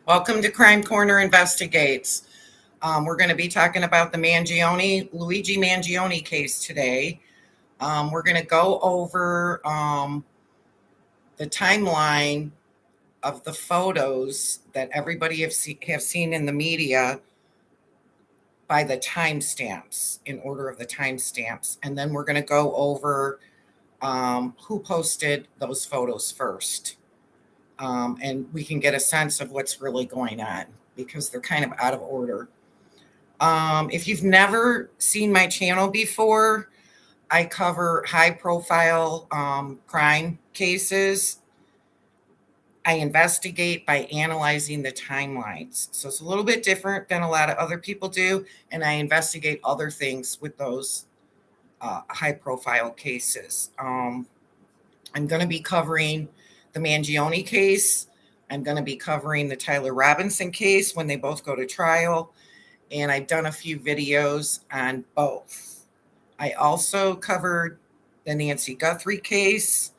Welcome to Crime Corner Investigates. We're going to be talking about the Luigi Mangione case today. We're going to go over the timeline of the photos that everybody have seen in the media by the timestamps, in order of the timestamps. And then we're going to go over who posted those photos first. And we can get a sense of what's really going on because they're kind of out of order. If you've never seen my channel before, I cover high profile crime cases. I investigate by analyzing the timelines. So it's a little bit different than a lot of other people do. And I investigate other things with those high profile cases. I'm going to be covering the Mangione case. I'm going to be covering the Tyler Robinson case when they both go to trial. And I've done a few videos on both. I also covered the Nancy Guthrie case,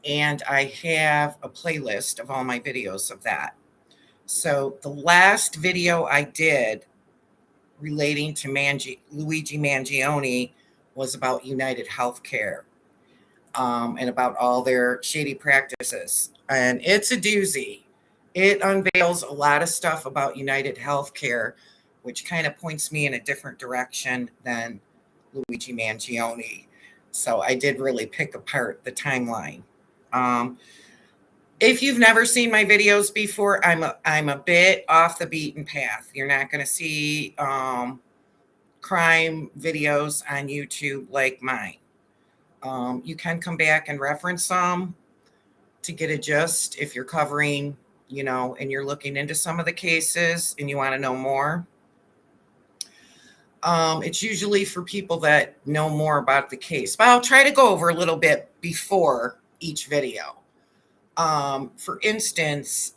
and I have a playlist of all my videos of that. So the last video I did relating to Luigi Mangione was about UnitedHealthcare. And about all their shady practices. And it's a doozy. It unveils a lot of stuff about UnitedHealthcare, which kind of points me in a different direction than Luigi Mangione. So I did really pick apart the timeline. If you've never seen my videos before, I'm a bit off the beaten path. You're not going to see crime videos on YouTube like mine. You can come back and reference some to get a gist if you're covering, and you're looking into some of the cases and you want to know more. It's usually for people that know more about the case, but I'll try to go over a little bit before each video. For instance,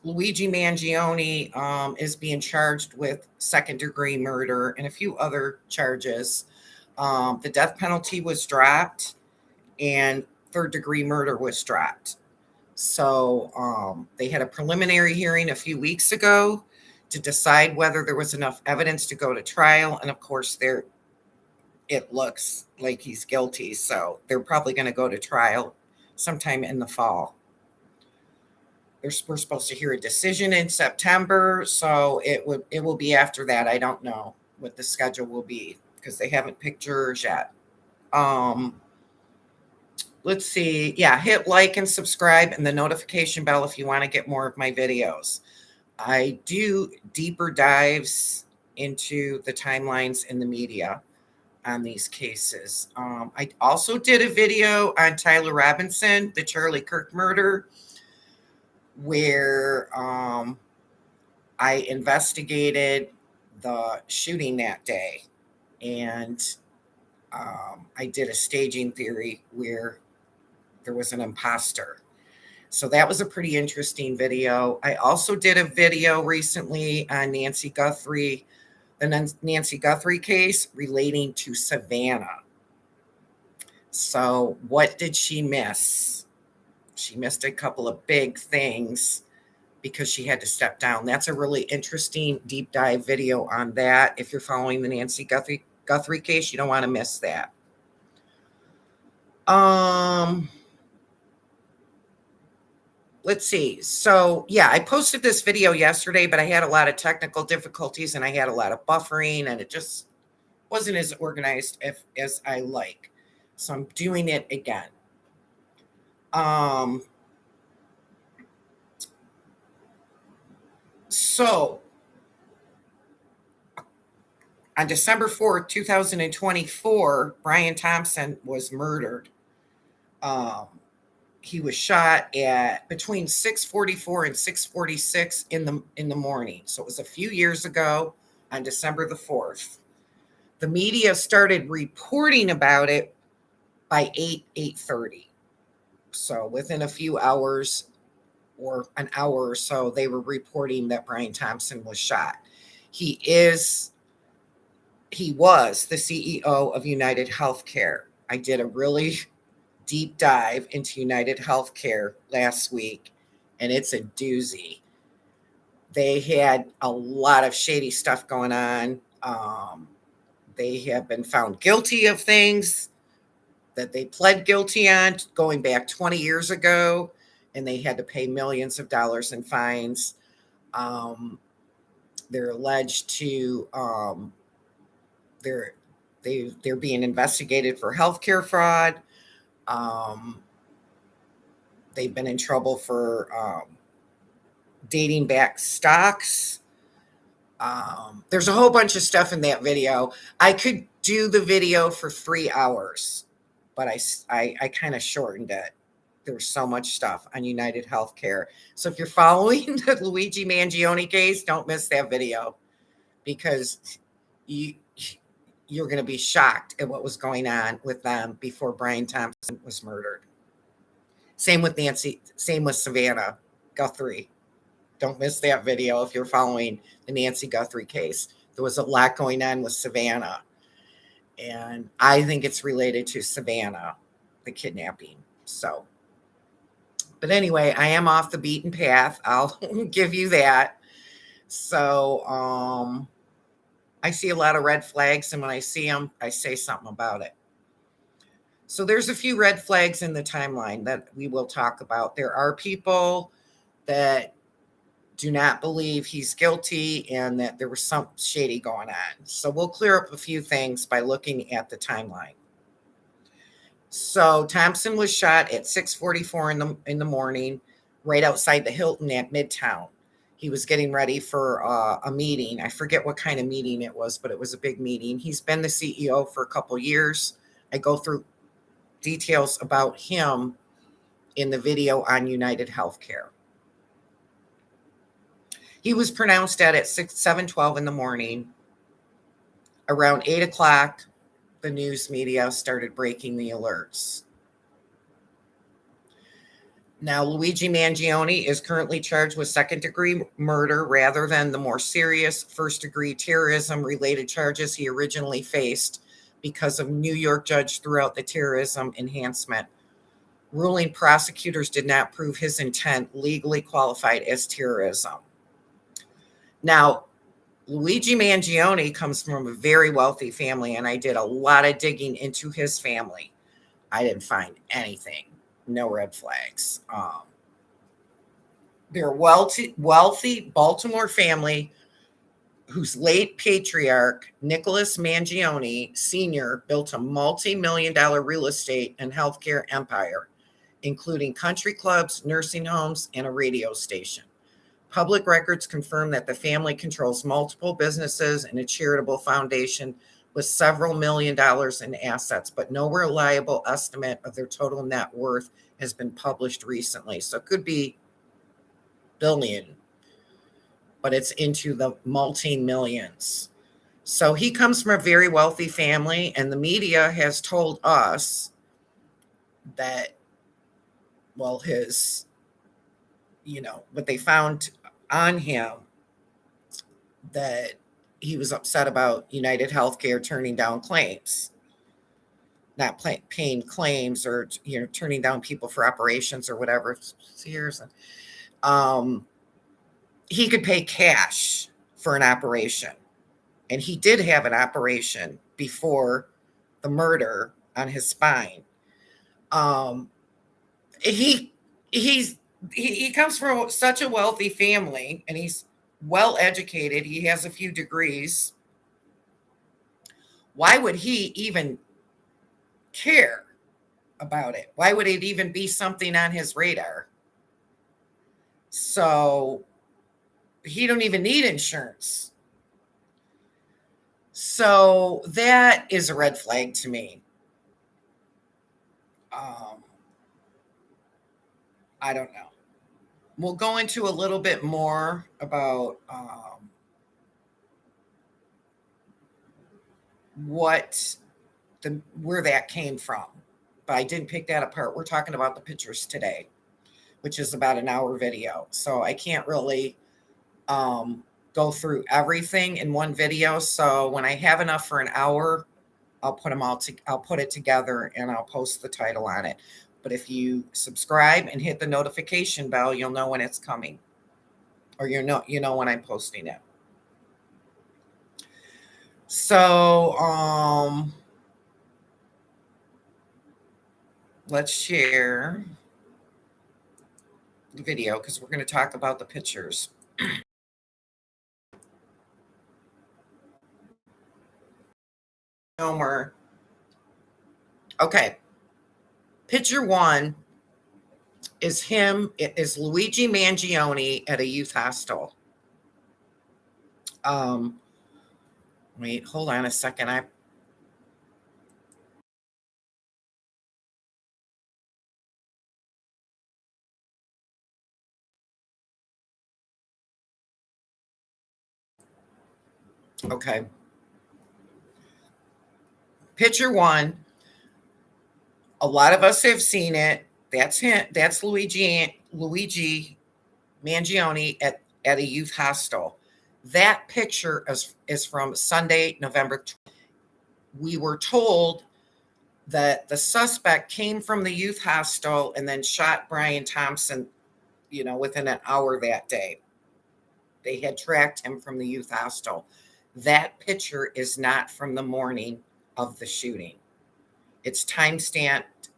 Luigi Mangione is being charged with second-degree murder and a few other charges. The death penalty was dropped and third-degree murder was dropped. So they had a preliminary hearing a few weeks ago to decide whether there was enough evidence to go to trial. And of course, it looks like he's guilty. So they're probably going to go to trial sometime in the fall. We're supposed to hear a decision in September. So it will be after that. I don't know what the schedule will be, because they haven't picked jurors yet. Let's see. Yeah, hit like and subscribe and the notification bell if you want to get more of my videos. I do deeper dives into the timelines in the media on these cases. I also did a video on Tyler Robinson, the Charlie Kirk murder, where I investigated the shooting that day. And I did a staging theory where there was an imposter. So that was a pretty interesting video. I also did a video recently on Nancy Guthrie, the Nancy Guthrie case relating to Savannah. So what did she miss? She missed a couple of big things because she had to step down. That's a really interesting deep dive video on that. If you're following the Nancy Guthrie case, you don't want to miss that. Let's see. So yeah, I posted this video yesterday, but I had a lot of technical difficulties and I had a lot of buffering and it just wasn't as organized as I like. So I'm doing it again. So on December 4th, 2024, Brian Thompson was murdered. He was shot at between 6:44 and 6:46 in the morning. So it was a few years ago on December the 4th. The media started reporting about it by 8:30. So within a few hours or an hour or so, they were reporting that Brian Thompson was shot. He was the CEO of UnitedHealthcare. I did a really deep dive into UnitedHealthcare last week, and it's a doozy. They had a lot of shady stuff going on. They have been found guilty of things that they pled guilty on going back 20 years ago, and they had to pay millions of dollars in fines. They're alleged to they're being investigated for healthcare fraud. They've been in trouble for dating back stocks. There's a whole bunch of stuff in that video. I could do the video for 3 hours, but I kind of shortened it. There was so much stuff on UnitedHealthcare. So if you're following the Luigi Mangione case, don't miss that video, because you're going to be shocked at what was going on with them before Brian Thompson was murdered. Same with Nancy, same with Savannah Guthrie. Don't miss that video if you're following the Nancy Guthrie case. There was a lot going on with Savannah, and I think it's related to Savannah, the kidnapping. So, but anyway, I am off the beaten path. I'll give you that. So, I see a lot of red flags, and when I see them, I say something about it. So there's a few red flags in the timeline that we will talk about. There are people that do not believe he's guilty and that there was some shady going on. So we'll clear up a few things by looking at the timeline. So Thompson was shot at 6:44 in the morning, right outside the Hilton at Midtown. He was getting ready for a meeting. I forget what kind of meeting it was, but it was a big meeting. He's been the CEO for a couple years. I go through details about him in the video on UnitedHealthcare. He was pronounced dead at 7:12 in the morning. Around 8 o'clock, the news media started breaking the alerts. Now, Luigi Mangione is currently charged with second-degree murder rather than the more serious first-degree terrorism-related charges he originally faced because of New York judge threw out the terrorism enhancement, ruling prosecutors did not prove his intent legally qualified as terrorism. Now, Luigi Mangione comes from a very wealthy family, and I did a lot of digging into his family. I didn't find anything, no red flags. They're a wealthy Baltimore family whose late patriarch, Nicholas Mangione Sr., built a multi-million-dollar real estate and healthcare empire, including country clubs, nursing homes, and a radio station. Public records confirm that the family controls multiple businesses and a charitable foundation with several million dollars in assets, but no reliable estimate of their total net worth has been published recently. So it could be billion, but it's into the multi-millions. So he comes from a very wealthy family, and the media has told us that, well, his, what they found on him, that he was upset about UnitedHealthcare turning down claims, not paying claims, or turning down people for operations or whatever. Here's he could pay cash for an operation, and he did have an operation before the murder on his spine. He comes from such a wealthy family, and he's well educated. He has a few degrees. Why would he even care about it? Why would it even be something on his radar? So he don't even need insurance. So that is a red flag to me. I don't know. We'll go into a little bit more about where that came from, but I didn't pick that apart. We're talking about the pictures today, which is about an hour video, so I can't really go through everything in one video. So when I have enough for an hour, I'll put them all I'll put it together, and I'll post the title on it. But if you subscribe and hit the notification bell, you'll know when it's coming, or you know when I'm posting it. So let's share the video because we're going to talk about the pictures. Homer. Okay. Picture one is him. It is Luigi Mangione at a youth hostel. Wait, hold on a second. Okay. Picture one. A lot of us have seen it. That's him. That's Luigi Mangione at a youth hostel. That picture is from Sunday, November 20th. We were told that the suspect came from the youth hostel and then shot Brian Thompson, within an hour that day. They had tracked him from the youth hostel. That picture is not from the morning of the shooting. It's timestamped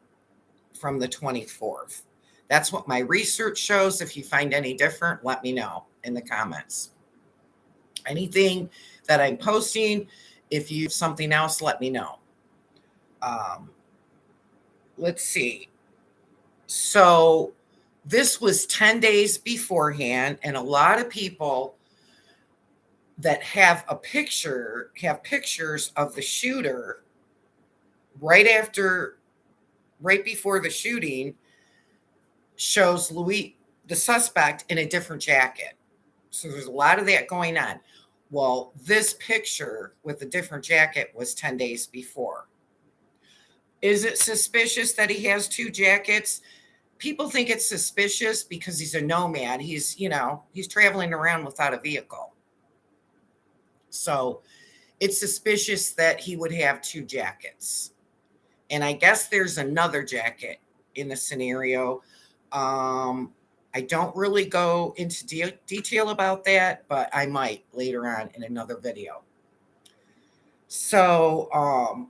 from the 24th. That's what my research shows. If you find any different, let me know in the comments. Anything that I'm posting, if you have something else, let me know. Let's see. So this was 10 days beforehand, and a lot of people that have pictures of the shooter right before the shooting shows the suspect in a different jacket. So there's a lot of that going on. Well, this picture with a different jacket was 10 days before. Is it suspicious that he has two jackets? People think it's suspicious because he's a nomad. He's traveling around without a vehicle. So it's suspicious that he would have two jackets. And I guess there's another jacket in the scenario. I don't really go into detail about that, but I might later on in another video. So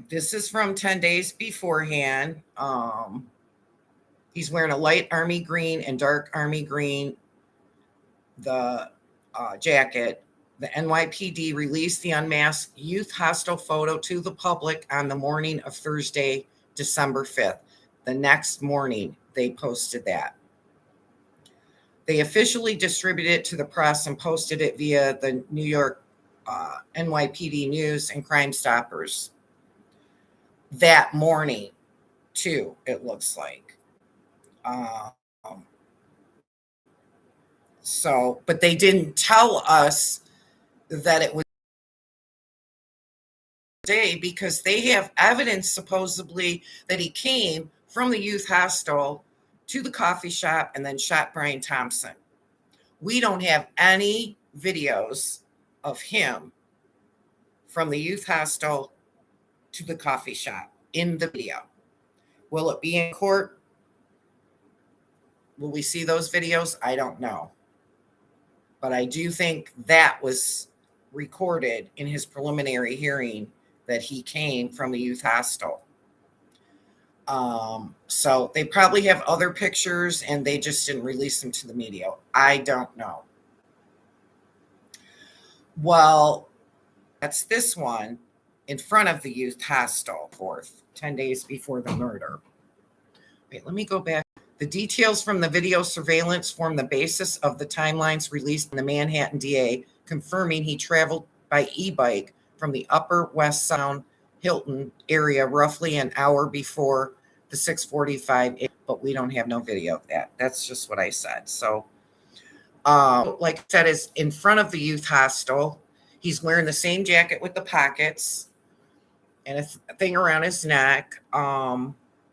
this is from 10 days beforehand. He's wearing a light army green and dark army green, the jacket. The NYPD released the unmasked youth hostel photo to the public on the morning of Thursday, December 5th. The next morning, they posted that. They officially distributed it to the press and posted it via the New York NYPD News and Crime Stoppers that morning, too, it looks like. But they didn't tell us that it was day because they have evidence supposedly that he came from the youth hostel to the coffee shop and then shot Brian Thompson. We don't have any videos of him from the youth hostel to the coffee shop in the video. Will it be in court? Will we see those videos? I don't know. But I do think that was recorded in his preliminary hearing that he came from the youth hostel. So they probably have other pictures and they just didn't release them to the media. I don't know. Well, that's this one in front of the youth hostel, 10 days before the murder. Wait, let me go back. The details from the video surveillance form the basis of the timelines released in the Manhattan DA, confirming he traveled by e-bike from the Upper West Sound Hilton area roughly an hour before the 6:45, but we don't have no video of that. That's just what I said. So, like I said, is in front of the youth hostel. He's wearing the same jacket with the pockets and a thing around his neck.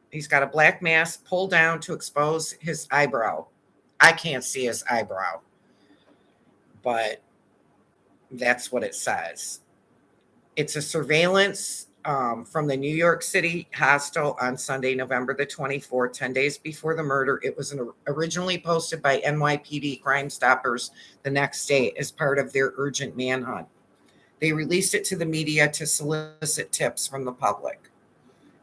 He's got a black mask pulled down to expose his eyebrow. I can't see his eyebrow, but that's what it says. It's a surveillance from the New York City hostel on Sunday, November the 24th, 10 days before the murder. It was originally posted by NYPD Crime Stoppers the next day as part of their urgent manhunt. They released it to the media to solicit tips from the public.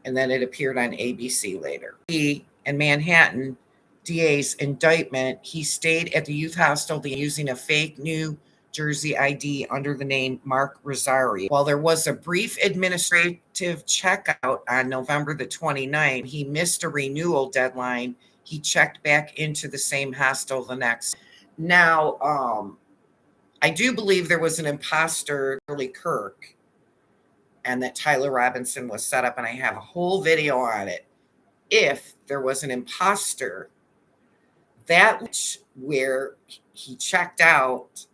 And then it appeared on ABC later. In Manhattan, DA's indictment, he stayed at the youth hostel using a fake New Jersey ID under the name Mark Rosario. While there was a brief administrative checkout on November the 29th, he missed a renewal deadline. He checked back into the same hostel the next. Now, I do believe there was an imposter, Charlie Kirk, and that Tyler Robinson was set up, and I have a whole video on it. If there was an imposter, that where he checked out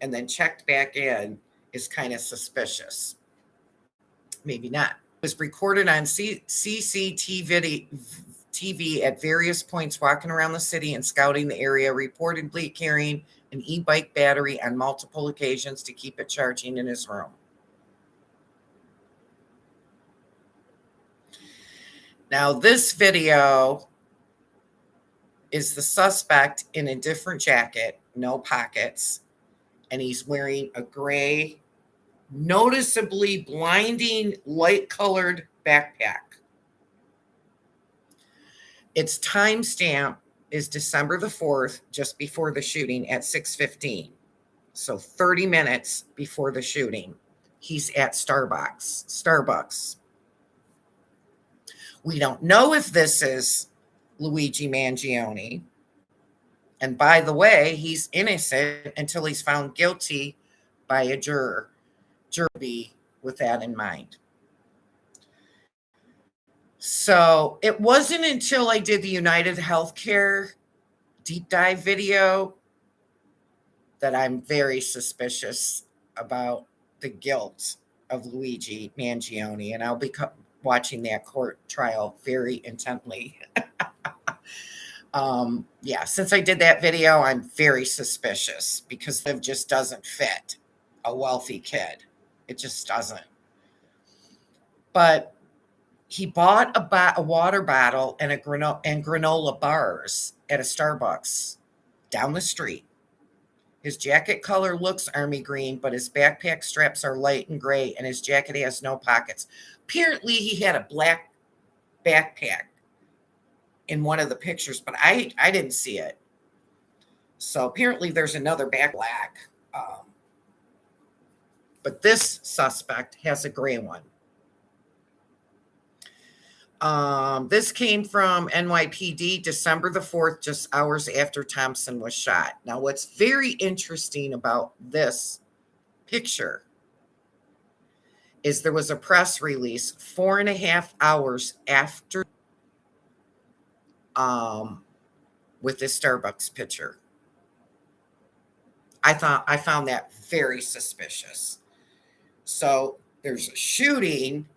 and then checked back in is kind of suspicious. Maybe not. It was recorded on CCTV at various points, walking around the city and scouting the area, reportedly carrying an e-bike battery on multiple occasions to keep it charging in his room. Now, this video is the suspect in a different jacket, no pockets, and he's wearing a gray, noticeably blinding, light-colored backpack. Its timestamp is December the 4th, just before the shooting at 6:15. So 30 minutes before the shooting, he's at Starbucks. We don't know if this is Luigi Mangione. And by the way, he's innocent until he's found guilty by a juror. Jury with that in mind. So it wasn't until I did the UnitedHealthcare deep dive video that I'm very suspicious about the guilt of Luigi Mangione, and I'll be watching that court trial very intently. Since I did that video, I'm very suspicious because it just doesn't fit a wealthy kid. It just doesn't. But he bought a water bottle and granola bars at a Starbucks down the street. His jacket color looks army green, but his backpack straps are light and gray, and his jacket has no pockets. Apparently, he had a black backpack in one of the pictures, but I didn't see it. So apparently, there's another black. But this suspect has a gray one. This came from NYPD, December the 4th, just hours after Thompson was shot. Now, what's very interesting about this picture is there was a press release 4.5 hours after with this Starbucks picture. I found that very suspicious. So there's a shooting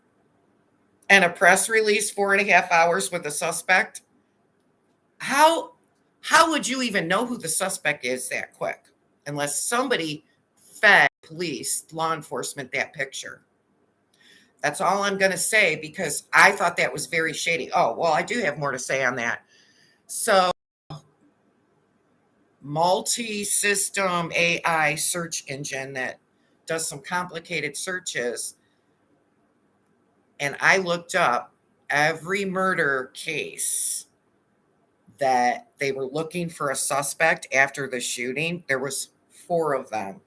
and a press release 4.5 hours with a suspect. How would you even know who the suspect is that quick? Unless somebody fed police, law enforcement, that picture. That's all I'm going to say, because I thought that was very shady. Oh, well, I do have more to say on that. So, multi-system AI search engine that does some complicated searches. And I looked up every murder case that they were looking for a suspect after the shooting. There was 4 of them.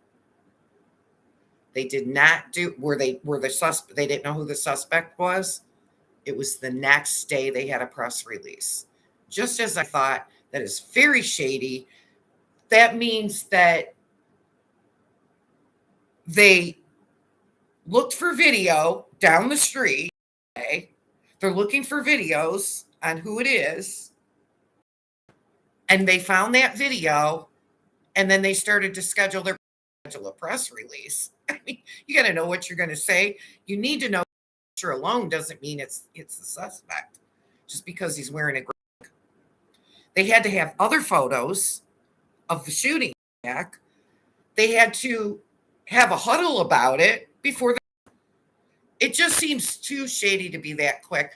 They did not they didn't know who the suspect was. It was the next day they had a press release. Just as I thought, that is very shady. That means that they looked for video down the street. Okay? They're looking for videos on who it is. And they found that video. And then they started to schedule a press release. I mean, you got to know what you're going to say. You need to know the picture alone doesn't mean it's the suspect. Just because he's wearing a gray. They had to have other photos of the shooting. They had to have a huddle about it before It just seems too shady to be that quick.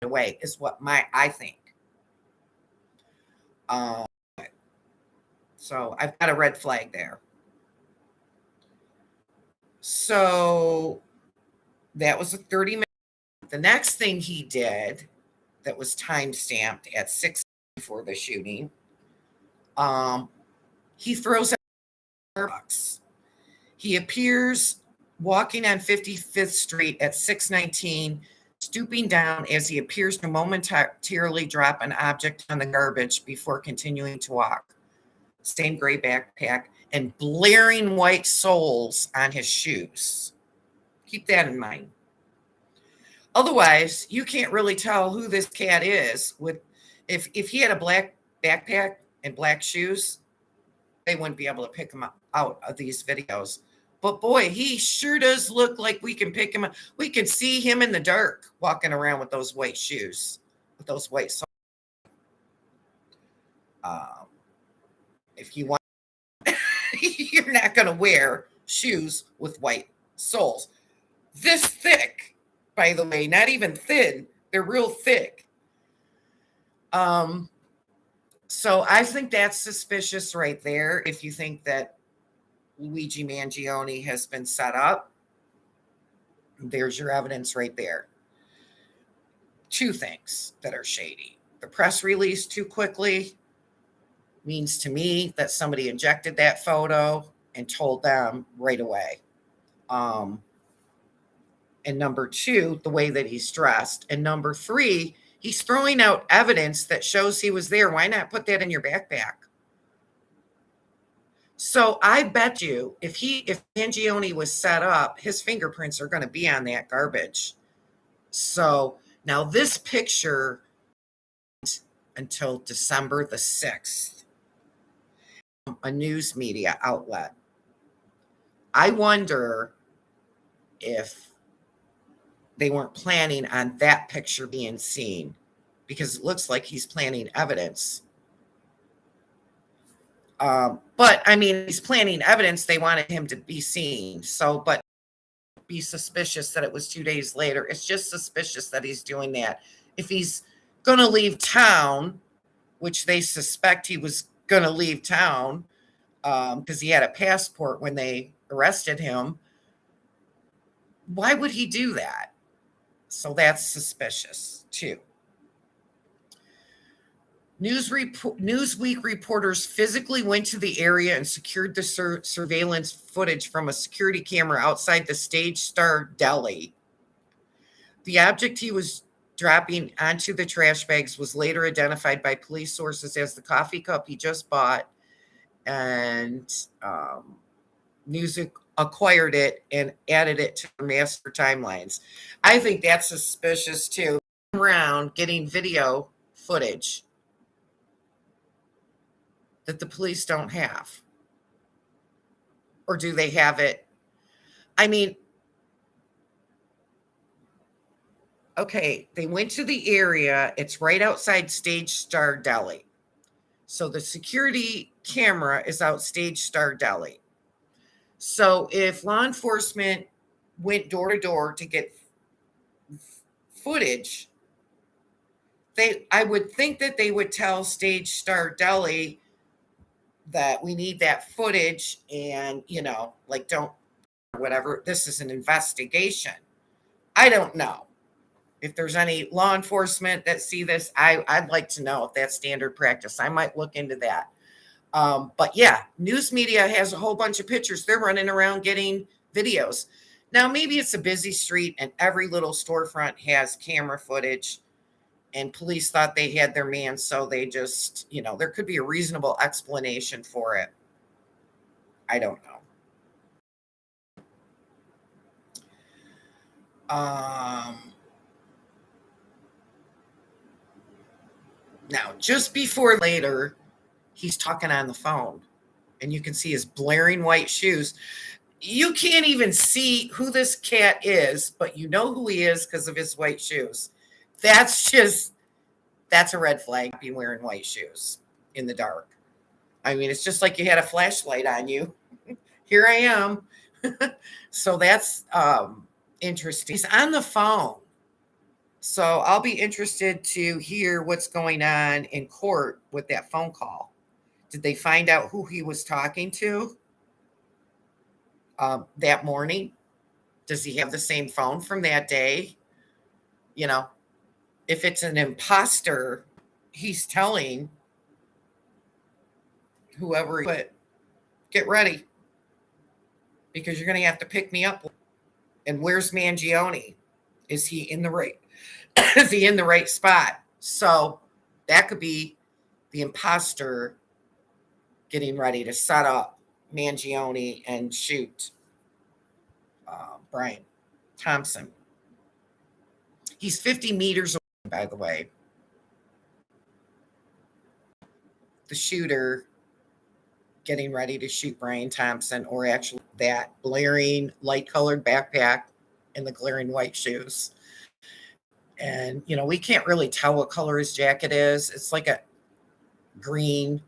Away is what I think. Um, so I've got a red flag there. So that was a 30-minute. The next thing he did that was time stamped at 6 before the shooting, he throws out Starbucks. He appears walking on 55th Street at 6:19, stooping down as he appears to momentarily drop an object on the garbage before continuing to walk. Same gray backpack and blaring white soles on his shoes. Keep that in mind. Otherwise, you can't really tell who this cat is. If he had a black backpack and black shoes, they wouldn't be able to pick him out of these videos. But boy, he sure does look like we can pick him up. We can see him in the dark walking around with those white shoes, with those white soles. If you want, you're not going to wear shoes with white soles. This thick, by the way, not even thin. They're real thick. So I think that's suspicious right there. If you think that Luigi Mangione has been set up, there's your evidence right there. Two things that are shady. The press release too quickly means to me that somebody injected that photo and told them right away. And number two, the way that he's dressed. And number three, he's throwing out evidence that shows he was there. Why not put that in your backpack? So I bet you if Mangione was set up, his fingerprints are going to be on that garbage. So now this picture until December the 6th, a news media outlet. I wonder if they weren't planning on that picture being seen, because it looks like he's planning evidence. But I mean, he's planning evidence. They wanted him to be seen. So, but be suspicious that it was 2 days later. It's just suspicious that he's doing that. If he's going to leave town, which they suspect he was going to leave town because he had a passport when they arrested him, why would he do that? So that's suspicious too. Newsweek reporters physically went to the area and secured the surveillance footage from a security camera outside the Stage Star Deli. The object he was dropping onto the trash bags was later identified by police sources as the coffee cup he just bought, and Newsweek acquired it and added it to their master timelines. I think that's suspicious too. Around getting video footage that the police don't have. Or do they have it? I mean, okay, they went to the area. It's right outside Stage Star Deli. So the security camera is out Stage Star Deli. So if law enforcement went door to door to get footage, I would think that they would tell Stage Star Deli that we need that footage, and like, don't, whatever, this is an investigation. I don't know if there's any law enforcement that see this. I'd like to know if that's standard practice. I might look into that. But yeah, news media has a whole bunch of pictures. They're running around getting videos. Now, maybe it's a busy street and every little storefront has camera footage, and police thought they had their man, so they just, there could be a reasonable explanation for it. I don't know. Now, just before later, he's talking on the phone, and you can see his blaring white shoes. You can't even see who this cat is, but you know who he is because of his white shoes. That's a red flag, be wearing white shoes in the dark. I mean, it's just like you had a flashlight on you. Here I am. So that's interesting. He's on the phone. So I'll be interested to hear what's going on in court with that phone call. Did they find out who he was talking to that morning? Does he have the same phone from that day? You know, if it's an imposter, he's telling whoever, but get ready because you're going to have to pick me up. And where's Mangione? Is he in the right? Is he in the right spot? So that could be the imposter getting ready to set up Mangione and shoot Brian Thompson. He's 50 meters away, by the way. The shooter getting ready to shoot Brian Thompson, or actually that glaring light-colored backpack and the glaring white shoes. And, you know, we can't really tell what color his jacket is. It's like a green.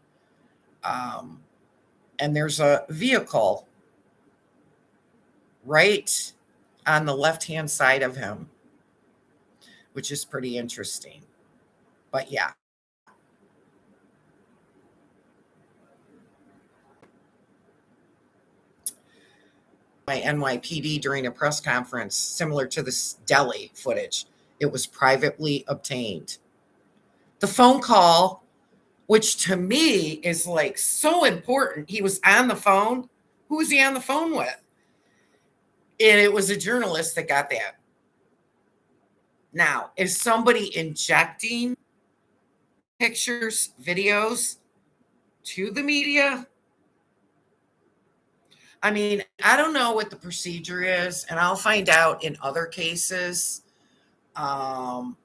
And there's a vehicle right on the left-hand side of him, which is pretty interesting. But yeah. By NYPD during a press conference, similar to this deli footage. It was privately obtained. The phone call, which to me is like so important. He was on the phone. Who was he on the phone with? And it was a journalist that got that. Now, is somebody injecting pictures, videos to the media? I mean, I don't know what the procedure is, and I'll find out in other cases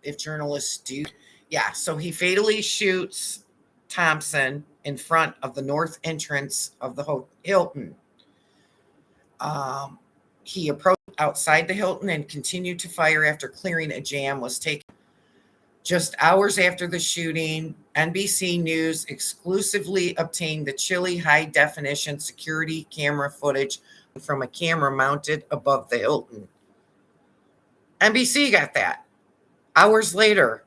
if journalists do. Yeah, so he fatally shoots Thompson in front of the north entrance of the Hilton. He approached outside the Hilton and continued to fire after clearing a jam was taken. Just hours after the shooting, NBC News exclusively obtained the chilly high-definition security camera footage from a camera mounted above the Hilton. NBC got that hours later.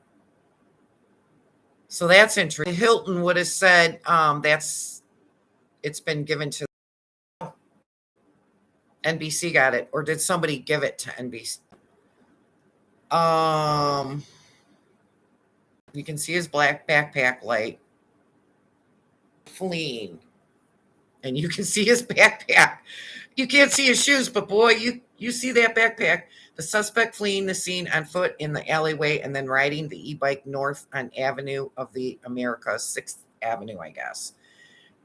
So that's interesting. The Hilton would have said it's been given to NBC got it, or did somebody give it to NBC? You can see his black backpack light fleeing, and you can see his backpack. You can't see his shoes, but boy, you see that backpack. The suspect fleeing the scene on foot in the alleyway and then riding the e-bike north on Avenue of the Americas, 6th Avenue, I guess.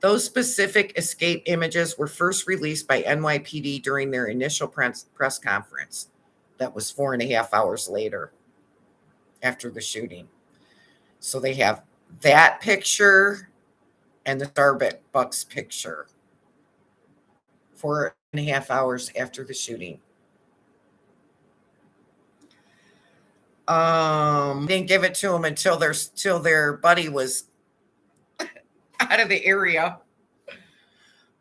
Those specific escape images were first released by NYPD during their initial press conference. That was 4.5 hours later after the shooting. So they have that picture and the Starbucks picture 4.5 hours after the shooting. Didn't give it to him until their buddy was out of the area.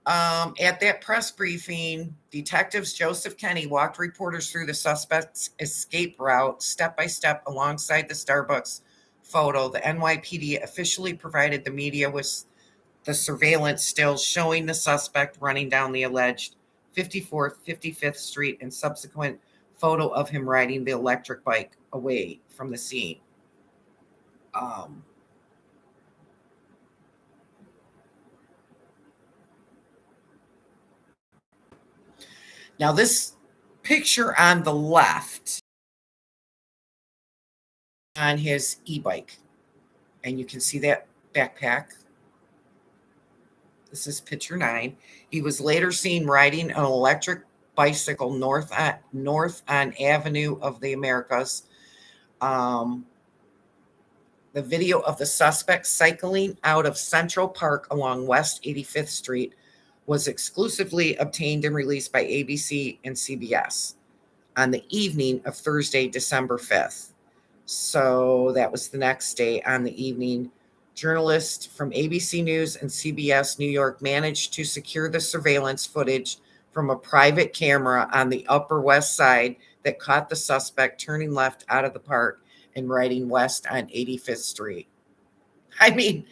At that press briefing, detectives Joseph Kenny walked reporters through the suspect's escape route step by step alongside the Starbucks photo. The NYPD officially provided the media with the surveillance stills showing the suspect running down the alleged 54th, 55th Street and subsequent photo of him riding the electric bike away from the scene. Now, this picture on the left on his e-bike, and you can see that backpack. This is picture 9. He was later seen riding an electric bicycle north on Avenue of the Americas. The video of the suspect cycling out of Central Park along West 85th Street was exclusively obtained and released by ABC and CBS on the evening of Thursday, December 5th. So that was the next day. On the evening, journalists from ABC News and CBS New York managed to secure the surveillance footage from a private camera on the Upper West Side that caught the suspect turning left out of the park and riding west on 85th Street. I mean,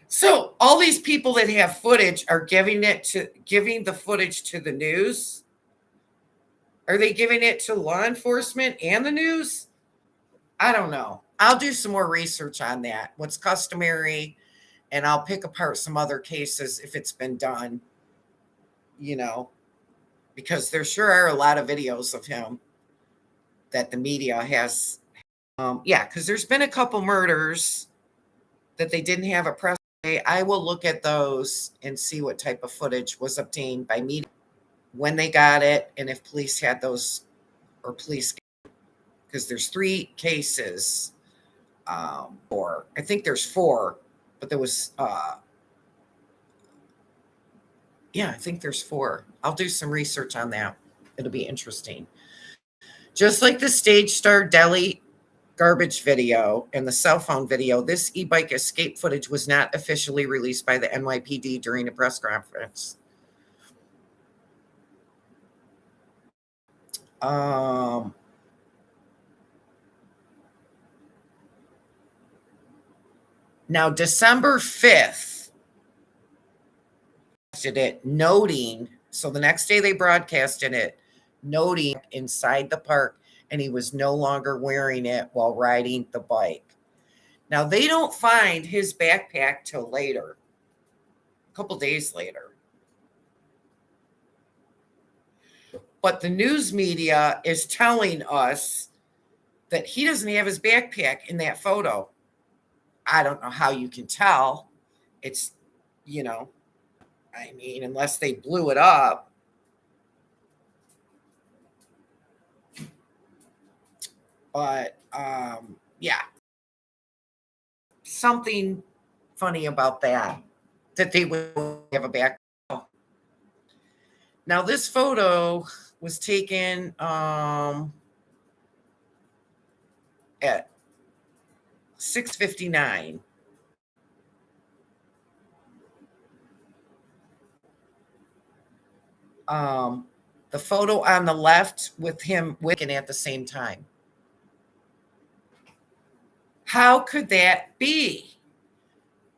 so all these people that have footage are giving the footage to the news. Are they giving it to law enforcement and the news? I don't know. I'll do some more research on that. What's customary, and I'll pick apart some other cases if it's been done, because there sure are a lot of videos of him that the media has. Yeah, because there's been a couple murders that they didn't have a press day. I will look at those and see what type of footage was obtained by media, when they got it, and if police had those, or police, because there's 3 cases, or I think there's 4, but there was, I think there's 4. I'll do some research on that. It'll be interesting. Just like the Stage Star Deli garbage video and the cell phone video, this e-bike escape footage was not officially released by the NYPD during a press conference. Now, December 5th, it noting, so the next day they broadcasted it, noting inside the park, and he was no longer wearing it while riding the bike. Now, they don't find his backpack till later, a couple days later. But the news media is telling us that he doesn't have his backpack in that photo. I don't know how you can tell. It's, unless they blew it up. But, yeah. Something funny about that they would have a backpack. Now, this photo was taken at 6:59. The photo on the left with him wicking at the same time. How could that be?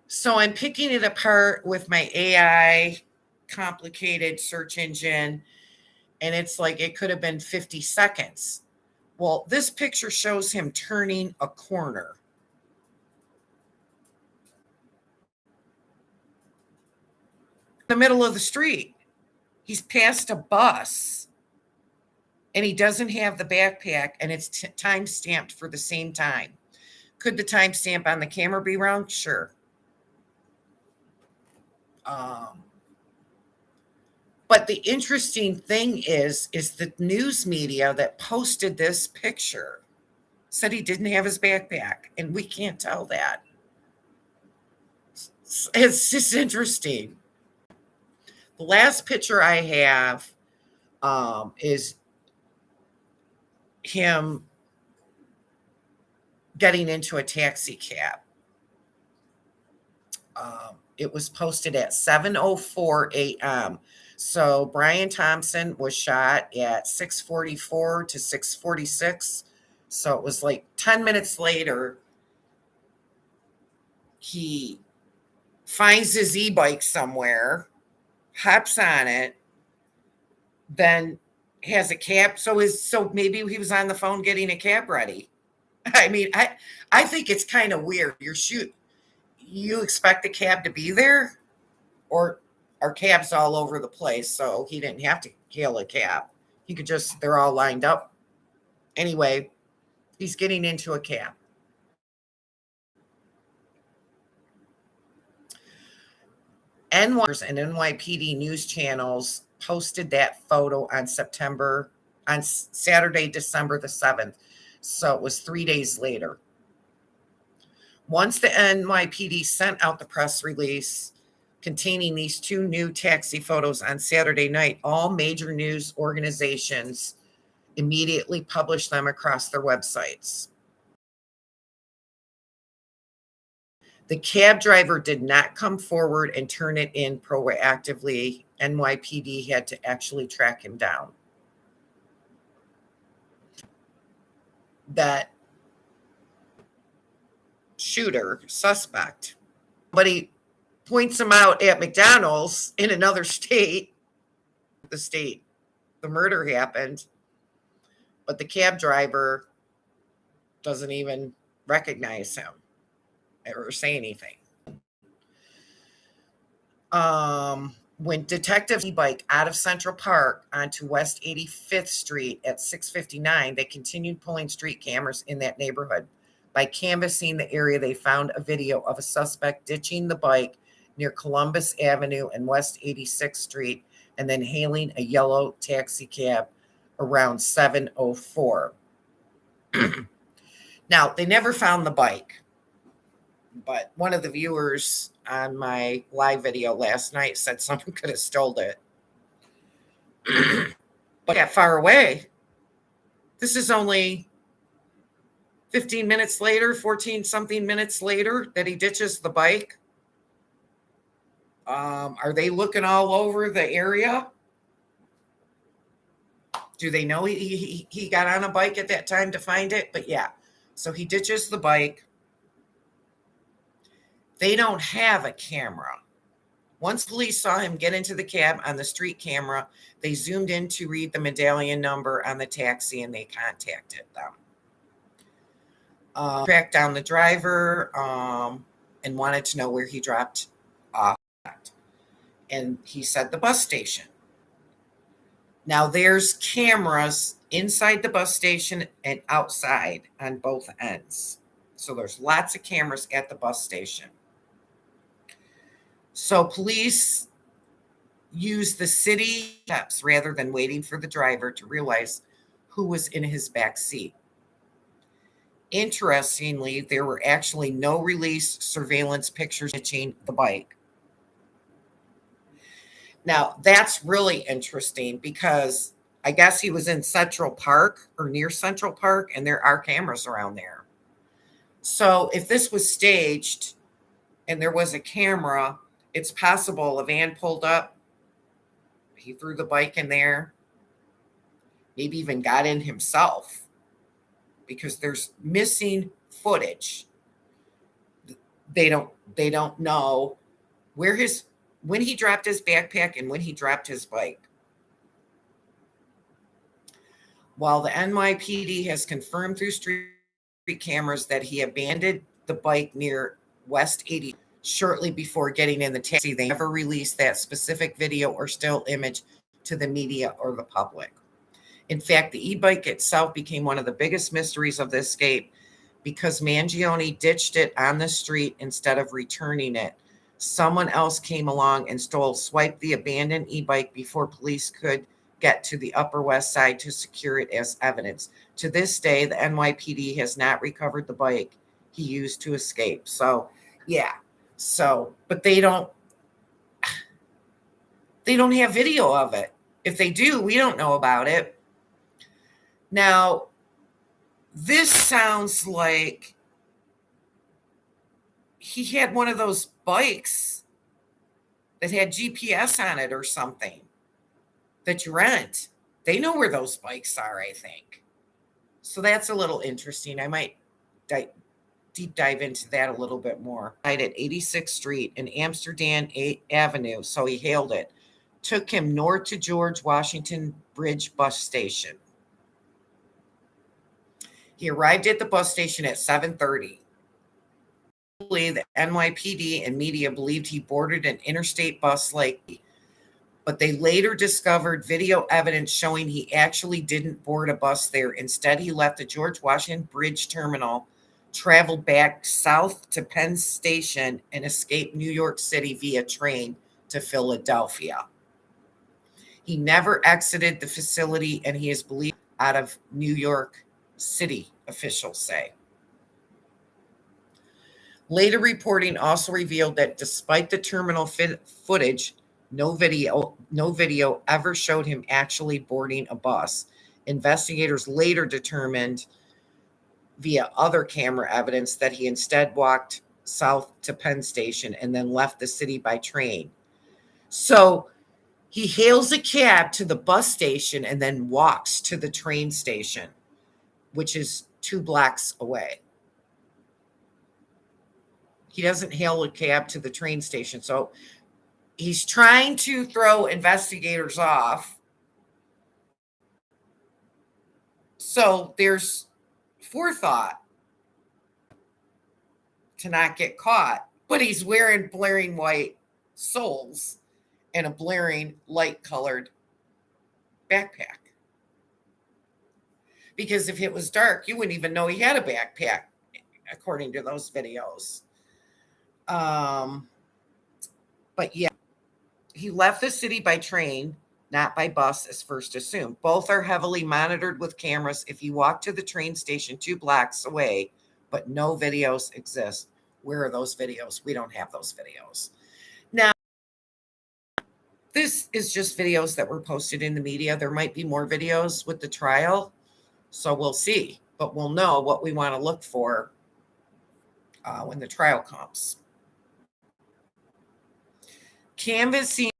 So I'm picking it apart with my AI complicated search engine, and it's like it could have been 50 seconds. Well, this picture shows him turning a corner. The middle of the street. He's past a bus, and he doesn't have the backpack, and it's time stamped for the same time. Could the time stamp on the camera be wrong? Sure. But the interesting thing is the news media that posted this picture said he didn't have his backpack, and we can't tell that. It's just interesting. The last picture I have is him getting into a taxi cab. It was posted at 7:04 a.m. So Brian Thompson was shot at 6:44 to 6:46. So it was like 10 minutes later, he finds his e-bike somewhere, hops on it, then has a cab. So maybe he was on the phone getting a cab ready. I think it's kind of weird. You expect the cab to be there, or are cabs all over the place? So he didn't have to hail a cab. He could they're all lined up. Anyway, he's getting into a cab. And NYPD news channels posted that photo on Saturday, December the 7th. So it was 3 days later. Once the NYPD sent out the press release containing these 2 new taxi photos on Saturday night, all major news organizations immediately published them across their websites. The cab driver did not come forward and turn it in proactively. NYPD had to actually track him down. that shooter suspect. But he points him out at McDonald's in another state, the state the murder happened, but the cab driver doesn't even recognize him or say anything. When detectives e-bike out of Central Park onto West 85th Street at 6:59, they continued pulling street cameras in that neighborhood. By canvassing the area, they found a video of a suspect ditching the bike near Columbus Avenue and West 86th Street and then hailing a yellow taxi cab around 7:04. Now, they never found the bike, but one of the viewers on my live video last night said someone could have stole it. But that far away, this is only 15 minutes later, 14 something minutes later that he ditches the bike. Are they looking all over the area? Do they know he got on a bike at that time to find it? But yeah, so he ditches the bike. They don't have a camera. Once police saw him get into the cab on the street camera, they zoomed in to read the medallion number on the taxi and they contacted them. Tracked down the driver and wanted to know where he dropped off. And he said the bus station. Now there's cameras inside the bus station and outside on both ends. So there's lots of cameras at the bus station. So police use the city steps rather than waiting for the driver to realize who was in his back seat. Interestingly, there were actually no released surveillance pictures ditching the bike. Now, that's really interesting because I guess he was in Central Park or near Central Park, and there are cameras around there. So if this was staged and there was a camera, it's possible a van pulled up, he threw the bike in there, maybe even got in himself because there's missing footage. They don't know when he dropped his backpack and when he dropped his bike. While the NYPD has confirmed through street cameras that he abandoned the bike near West 80 shortly before getting in the taxi, they never released that specific video or still image to the media or the public. In fact, the e-bike itself became one of the biggest mysteries of the escape because Mangione ditched it on the street instead of returning it. Someone else came along and swiped the abandoned e-bike before police could get to the Upper West Side to secure it as evidence. To this day, the NYPD has not recovered the bike he used to escape. So, yeah. So, but they don't have video of it. If they do, we don't know about it. Now, this sounds like he had one of those bikes that had GPS on it or something that you rent. They know where those bikes are, I think. So that's a little interesting. I might deep dive into that a little bit more. Right at 86th Street and Amsterdam Avenue, so he hailed it. Took him north to George Washington Bridge bus station. He arrived at the bus station at 7:30. The NYPD and media believed he boarded an interstate bus but they later discovered video evidence showing he actually didn't board a bus there. Instead, he left the George Washington Bridge terminal, traveled back south to Penn Station, and escaped New York City via train to Philadelphia. He never exited the facility, and he is believed out of New York City, officials say. Later reporting also revealed that despite the terminal footage, no video ever showed him actually boarding a bus. Investigators later determined via other camera evidence that he instead walked south to Penn Station and then left the city by train. So he hails a cab to the bus station and then walks to the train station, which is 2 blocks away. He doesn't hail a cab to the train station. So he's trying to throw investigators off. So there's forethought to not get caught, but he's wearing blaring white soles and a blaring light colored backpack. Because if it was dark, you wouldn't even know he had a backpack, according to those videos. But yeah, he left the city by train, not by bus, as first assumed. Both are heavily monitored with cameras. If you walk to the train station 2 blocks away, but no videos exist. Where are those videos? We don't have those videos. Now, this is just videos that were posted in the media. There might be more videos with the trial, so we'll see. But we'll know what we want to look for when the trial comes. Canvassing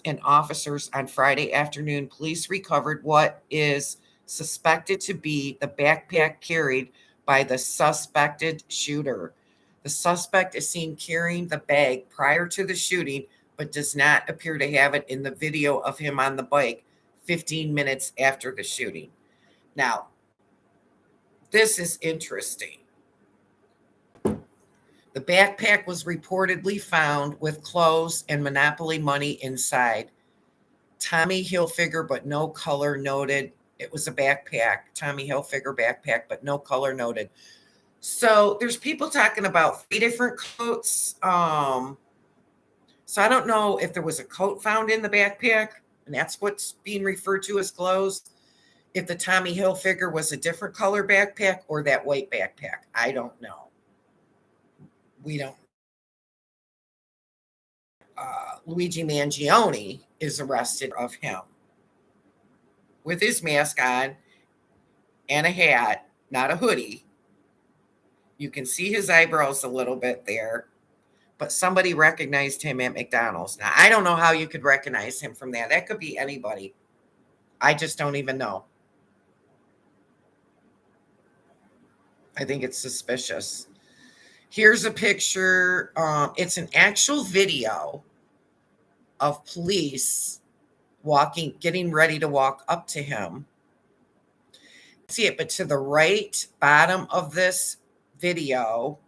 and officers on Friday afternoon, police recovered what is suspected to be the backpack carried by the suspected shooter. The suspect is seen carrying the bag prior to the shooting, but does not appear to have it in the video of him on the bike 15 minutes after the shooting. Now, this is interesting. The backpack was reportedly found with clothes and Monopoly money inside. Tommy Hilfiger, but no color noted. It was a backpack, Tommy Hilfiger backpack, but no color noted. So there's people talking about 3 different coats. So I don't know if there was a coat found in the backpack, and that's what's being referred to as clothes. If the Tommy Hilfiger was a different color backpack or that white backpack, I don't know. We don't. Luigi Mangione is arrested of him with his mask on and a hat, not a hoodie. You can see his eyebrows a little bit there, but somebody recognized him at McDonald's. Now, I don't know how you could recognize him from that. That could be anybody. I just don't even know. I think it's suspicious. Here's a picture. It's an actual video of police getting ready to walk up to him. See it, but to the right bottom of this video,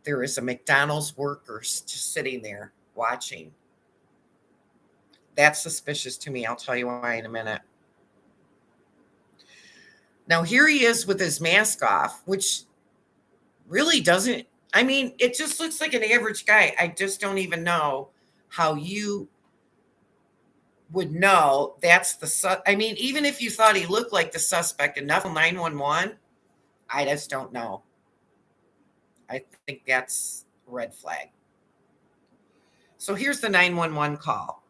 there is a McDonald's worker just sitting there watching. That's suspicious to me. I'll tell you why in a minute. Now, here he is with his mask off, which really doesn't, I mean, it just looks like an average guy. I just don't even know how you would know that's I mean, even if you thought he looked like the suspect enough, 911, I just don't know. I think that's a red flag. So here's the 911 call.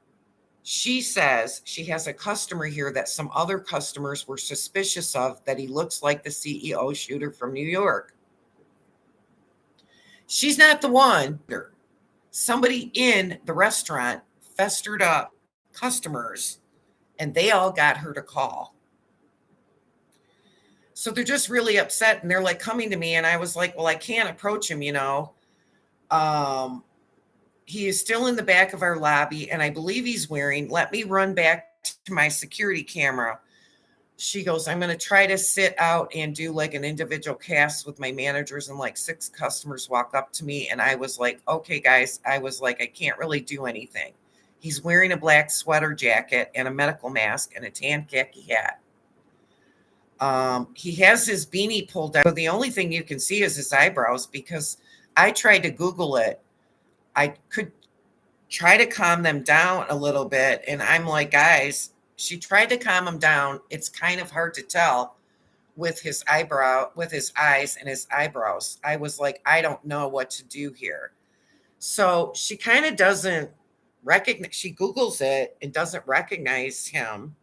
She says she has a customer here that some other customers were suspicious of, that he looks like the CEO shooter from New York. She's not the one. Somebody in the restaurant festered up customers, and they all got her to call. So they're just really upset, and they're like coming to me, and I was like, well, I can't approach him, you know. He is still in the back of our lobby, and I believe he's wearing, let me run back to my security camera. She goes, I'm going to try to sit out and do like an individual cast with my managers, and like 6 customers walk up to me. And I was like, okay, guys, I was like, I can't really do anything. He's wearing a black sweater jacket and a medical mask and a tan khaki hat. He has his beanie pulled down. So the only thing you can see is his eyebrows, because I tried to Google it. I could try to calm them down a little bit. And I'm like, guys, she tried to calm him down. It's kind of hard to tell with his eyes and his eyebrows. I was like, I don't know what to do here. So she kind of doesn't recognize, she Googles it and doesn't recognize him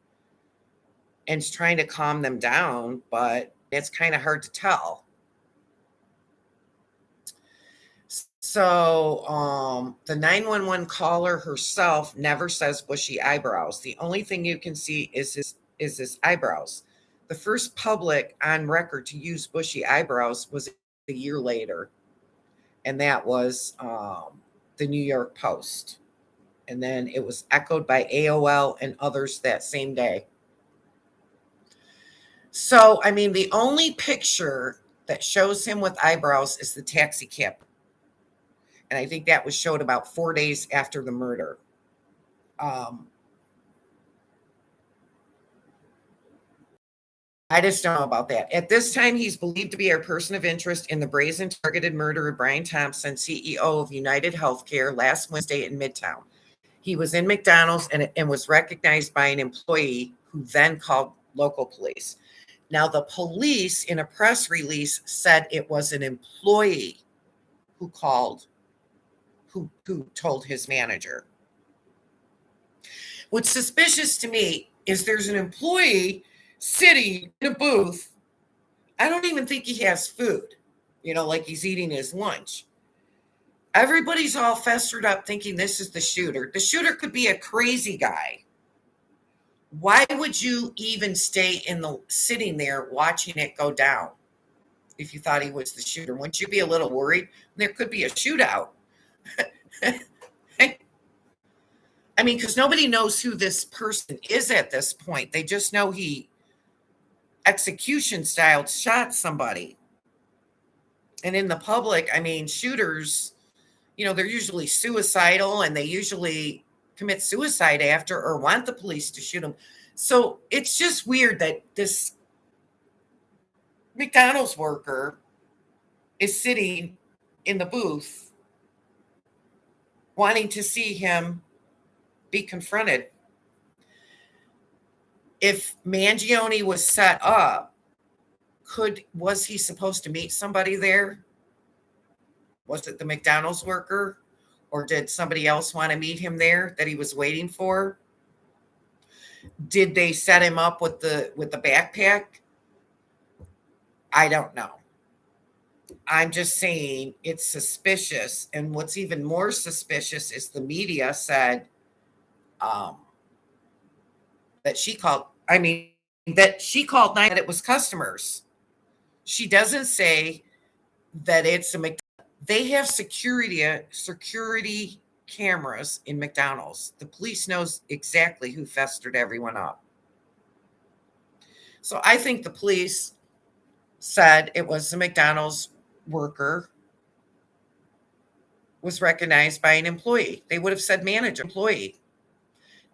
and is trying to calm them down, but it's kind of hard to tell. So the 911 caller herself never says bushy eyebrows. The only thing you can see is his eyebrows. The first public on record to use bushy eyebrows was a year later, and that was the New York Post. And then it was echoed by AOL and others that same day. So, I mean, the only picture that shows him with eyebrows is the taxi cab. And I think that was showed about 4 days after the murder. I just don't know about that. At this time, he's believed to be a person of interest in the brazen targeted murder of Brian Thompson, CEO of UnitedHealthcare, last Wednesday in Midtown. He was in McDonald's and was recognized by an employee who then called local police. Now, the police in a press release said it was an employee who called, who told his manager. What's suspicious to me is there's an employee sitting in a booth. I don't even think he has food, like he's eating his lunch. Everybody's all festered up thinking this is the shooter. The shooter could be a crazy guy. Why would you even stay sitting there watching it go down if you thought he was the shooter? Wouldn't you be a little worried? There could be a shootout. I mean, because nobody knows who this person is at this point. They just know he execution style shot somebody. And in the public, I mean, shooters, they're usually suicidal and they usually commit suicide after or want the police to shoot them. So it's just weird that this McDonald's worker is sitting in the booth wanting to see him be confronted. If Mangione was set up, was he supposed to meet somebody there? Was it the McDonald's worker? Or did somebody else want to meet him there that he was waiting for? Did they set him up with the backpack? I don't know. I'm just saying it's suspicious. And what's even more suspicious is the media said that she called that it was customers. She doesn't say that it's a McDonald's. They have security cameras in McDonald's. The police knows exactly who festered everyone up. So I think the police said it was a McDonald's worker was recognized by an employee. They would have said manager, employee.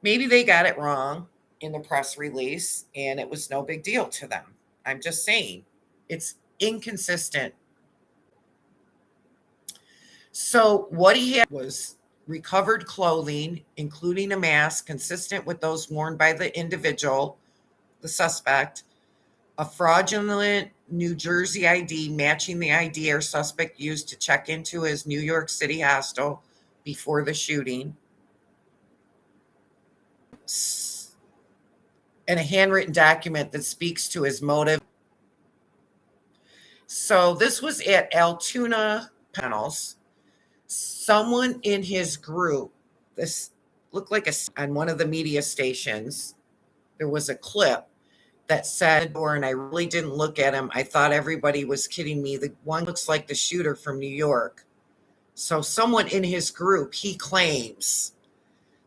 Maybe they got it wrong in the press release and it was no big deal to them. I'm just saying it's inconsistent. So what he had was recovered clothing, including a mask consistent with those worn by the individual, the suspect, a fraudulent New Jersey ID matching the ID our suspect used to check into his New York City hostel before the shooting, and a handwritten document that speaks to his motive. So this was at Altoona Panels. Someone in his group, this looked like on one of the media stations, there was a clip that said, and I really didn't look at him. I thought everybody was kidding me. The one looks like the shooter from New York. So someone in his group, he claims.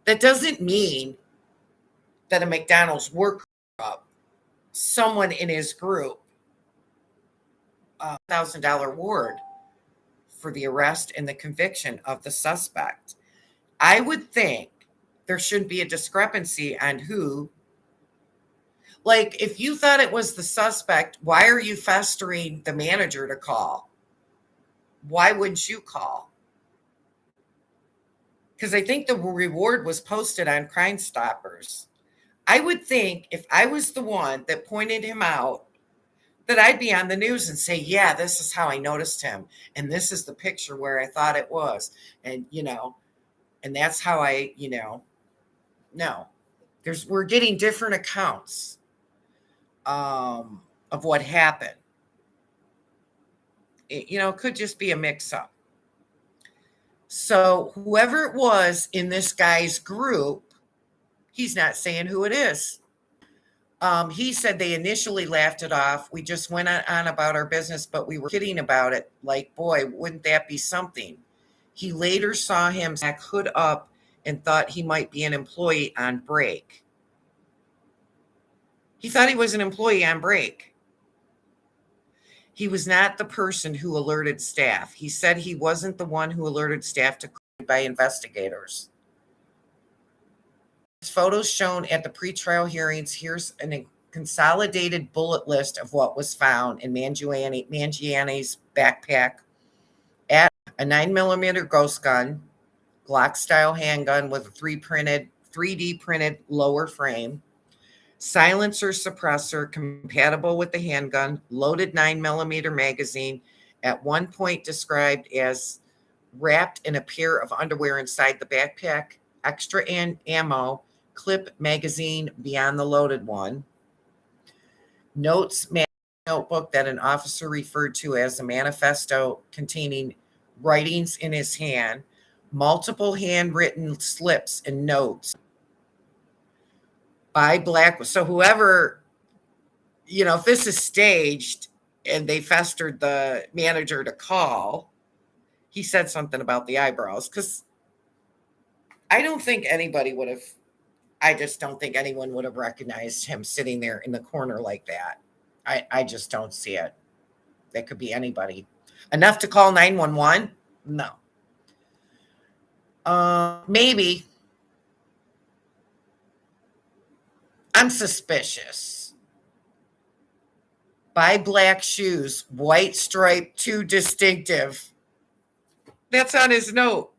That doesn't mean that a McDonald's worker, someone in his group, $1,000 reward for the arrest and the conviction of the suspect. I would think there should be a discrepancy on who. Like, if you thought it was the suspect, why are you festering the manager to call? Why wouldn't you call? Because I think the reward was posted on Crime Stoppers. I would think if I was the one that pointed him out, that I'd be on the news and say, yeah, this is how I noticed him. And this is the picture where I thought it was. And, and that's how no. We're getting different accounts of what happened. It could just be a mix-up. So whoever it was in this guy's group, he's not saying who it is. He said they initially laughed it off. We just went on about our business, but we were kidding about it. Like, boy, wouldn't that be something? He later saw him back hood up and thought he might be an employee on break. He thought he was an employee on break. He was not the person who alerted staff. He said he wasn't the one who alerted staff to by investigators. Photos shown at the pretrial hearings. Here's a consolidated bullet list of what was found in Mangione's backpack. At a 9mm ghost gun, Glock style handgun with a 3D printed lower frame, silencer suppressor compatible with the handgun, loaded 9mm magazine, at one point described as wrapped in a pair of underwear inside the backpack, extra ammo, clip magazine beyond the loaded one, notes notebook that an officer referred to as a manifesto containing writings in his hand, multiple handwritten slips and notes by Black. So whoever, if this is staged and they festered the manager to call, he said something about the eyebrows, because I don't think anybody would have, I just don't think anyone would have recognized him sitting there in the corner like that. I just don't see it. That could be anybody. Enough to call 911? No. Maybe. I'm suspicious. Buy black shoes, white stripe, too distinctive. That's on his note.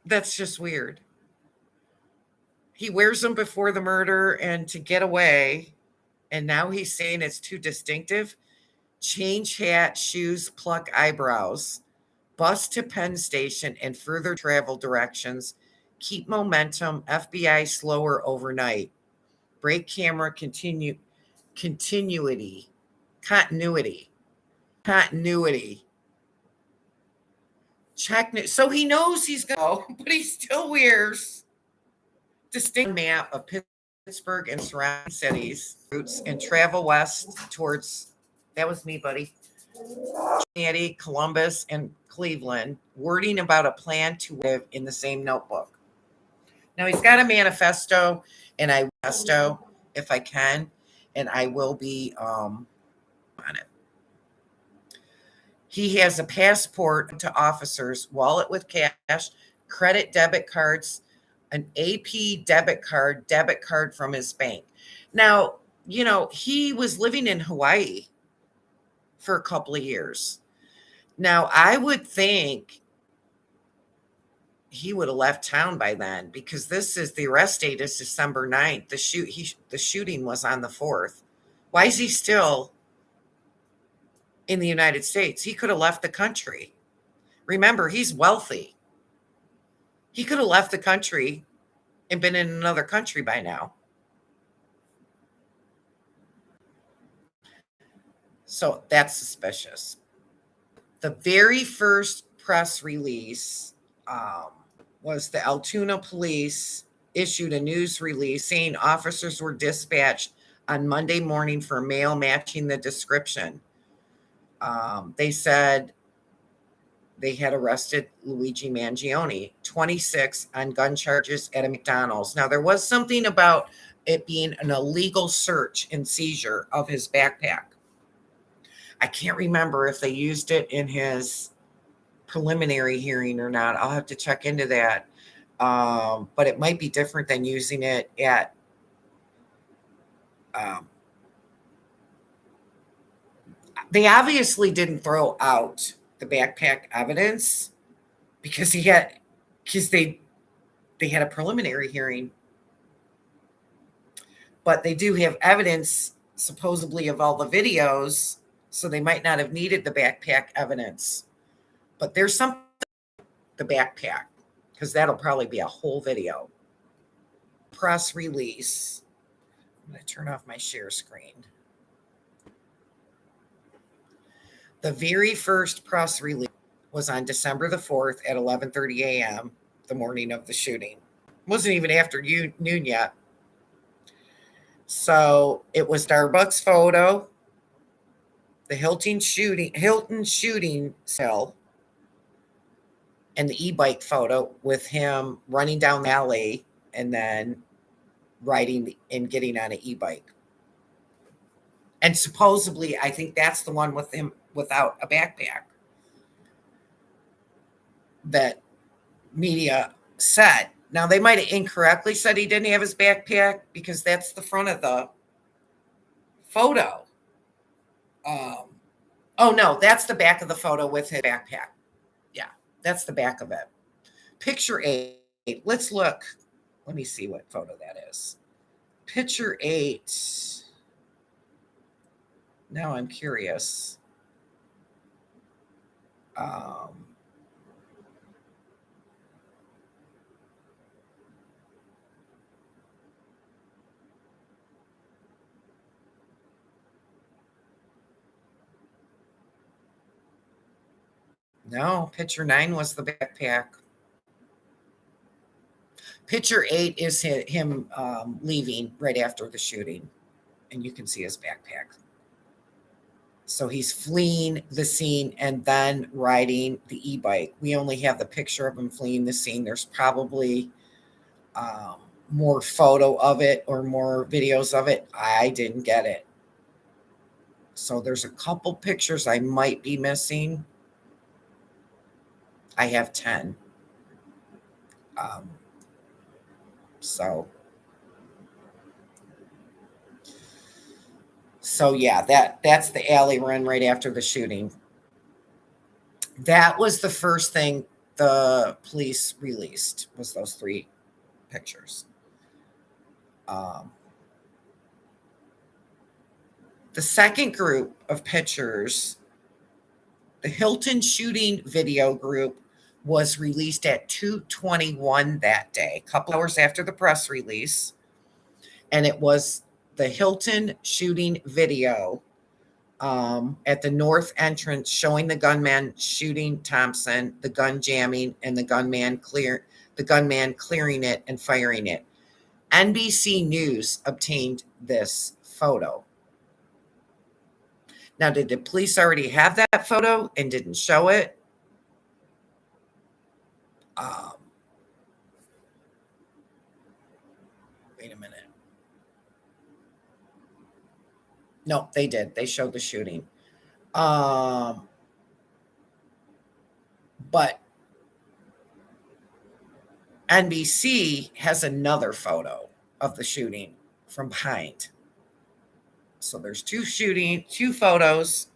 That's just weird. He wears them before the murder and to get away, and now he's saying it's too distinctive. Change hat, shoes, pluck eyebrows, bus to Penn Station and further travel directions, keep momentum, FBI slower overnight, break camera, continuity. Check. So he knows he's going to go, but he still wears distinct map of Pittsburgh and surrounding cities, routes, and travel west towards, that was me, buddy, Cincinnati, Columbus, and Cleveland, wording about a plan to live in the same notebook. Now he's got a manifesto, and if I can, and I will be on it. He has a passport to officers, wallet with cash, credit debit cards, an AP debit card from his bank. Now, he was living in Hawaii for a couple of years. Now, I would think he would have left town by then, because the arrest date is December 9th. The shooting was on the 4th. Why is he still in the United States? He could have left the country. Remember, he's wealthy. He could have left the country and been in another country by now. So that's suspicious. The very first press release was the Altoona police issued a news release saying officers were dispatched on Monday morning for a male matching the description. They said they had arrested Luigi Mangione, 26, on gun charges at a McDonald's. Now, there was something about it being an illegal search and seizure of his backpack. I can't remember if they used it in his preliminary hearing or not. I'll have to check into that. But it might be different than using it at they obviously didn't throw out the backpack evidence because they had a preliminary hearing. But they do have evidence supposedly of all the videos, so they might not have needed the backpack evidence. But there's something the backpack, because that'll probably be a whole video. Press release. I'm going to turn off my share screen. The very first press release was on December the 4th at 11:30 a.m., the morning of the shooting. It wasn't even after noon yet. So it was Starbucks photo, the Hilton shooting cell, and the e-bike photo with him running down the alley and then riding and getting on an e-bike. And supposedly, I think that's the one with him without a backpack that media said. Now, they might have incorrectly said he didn't have his backpack because that's the front of the photo. Oh, no, that's the back of the photo with his backpack. Yeah, that's the back of it. Picture 8. Let's look. Let me see what photo that is. Picture 8. Now I'm curious. No, picture 9 was the backpack. Picture 8 is him leaving right after the shooting, and you can see his backpack. So he's fleeing the scene and then riding the e-bike. We only have the picture of him fleeing the scene. There's probably more photo of it or more videos of it. I didn't get it. So there's a couple pictures I might be missing. I have 10. So yeah, that's the alley run right after the shooting. That was the first thing the police released, was those 3 pictures. The second group of pictures, the Hilton shooting video group, was released at 2:21 that day, a couple hours after the press release. And it was the Hilton shooting video at the north entrance showing the gunman shooting Thompson, the gun jamming, and the gunman clearing it and firing it. NBC News obtained this photo. Now, did the police already have that photo and didn't show it? Wait a minute. No, they did. They showed the shooting. But NBC has another photo of the shooting from behind. So there's 2 photos.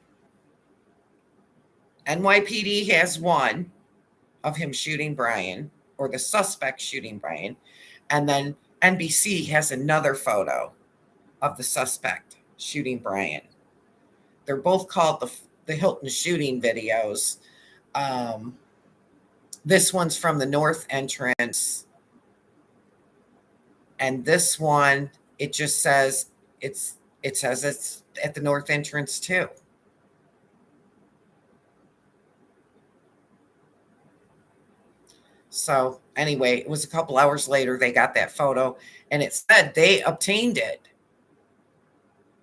NYPD has one of him shooting Brian, or the suspect shooting Brian. And then NBC has another photo of the suspect shooting Brian. They're both called the Hilton shooting videos. This one's from the north entrance. And this one, it just says it's at the north entrance too. So anyway, it was a couple hours later they got that photo, and it said they obtained it.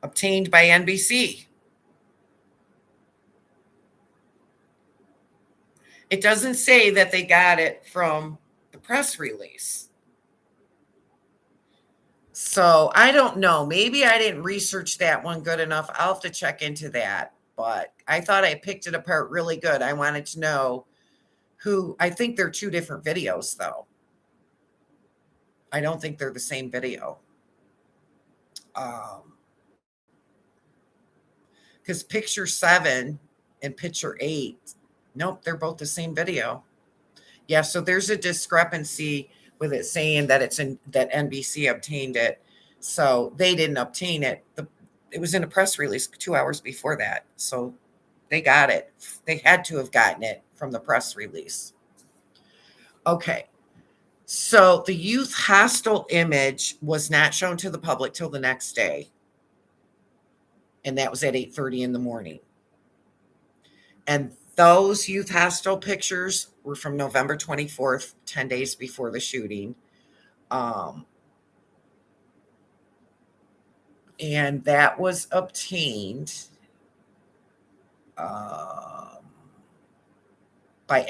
Obtained by NBC. It doesn't say that they got it from the press release. So I don't know. Maybe I didn't research that one good enough. I'll have to check into that. But I thought I picked it apart really good. I wanted to know who. I think they're 2 different videos, though. I don't think they're the same video. Because picture 7 and picture 8, nope, they're both the same video. Yeah, so there's a discrepancy with it saying that that NBC obtained it. So they didn't obtain it. It was in a press release 2 hours before that. So they got it. They had to have gotten it from the press release. Okay. So the youth hostel image was not shown to the public till the next day. And that was at 8:30 in the morning. And those youth hostel pictures were from November 24th, 10 days before the shooting. And that was obtained by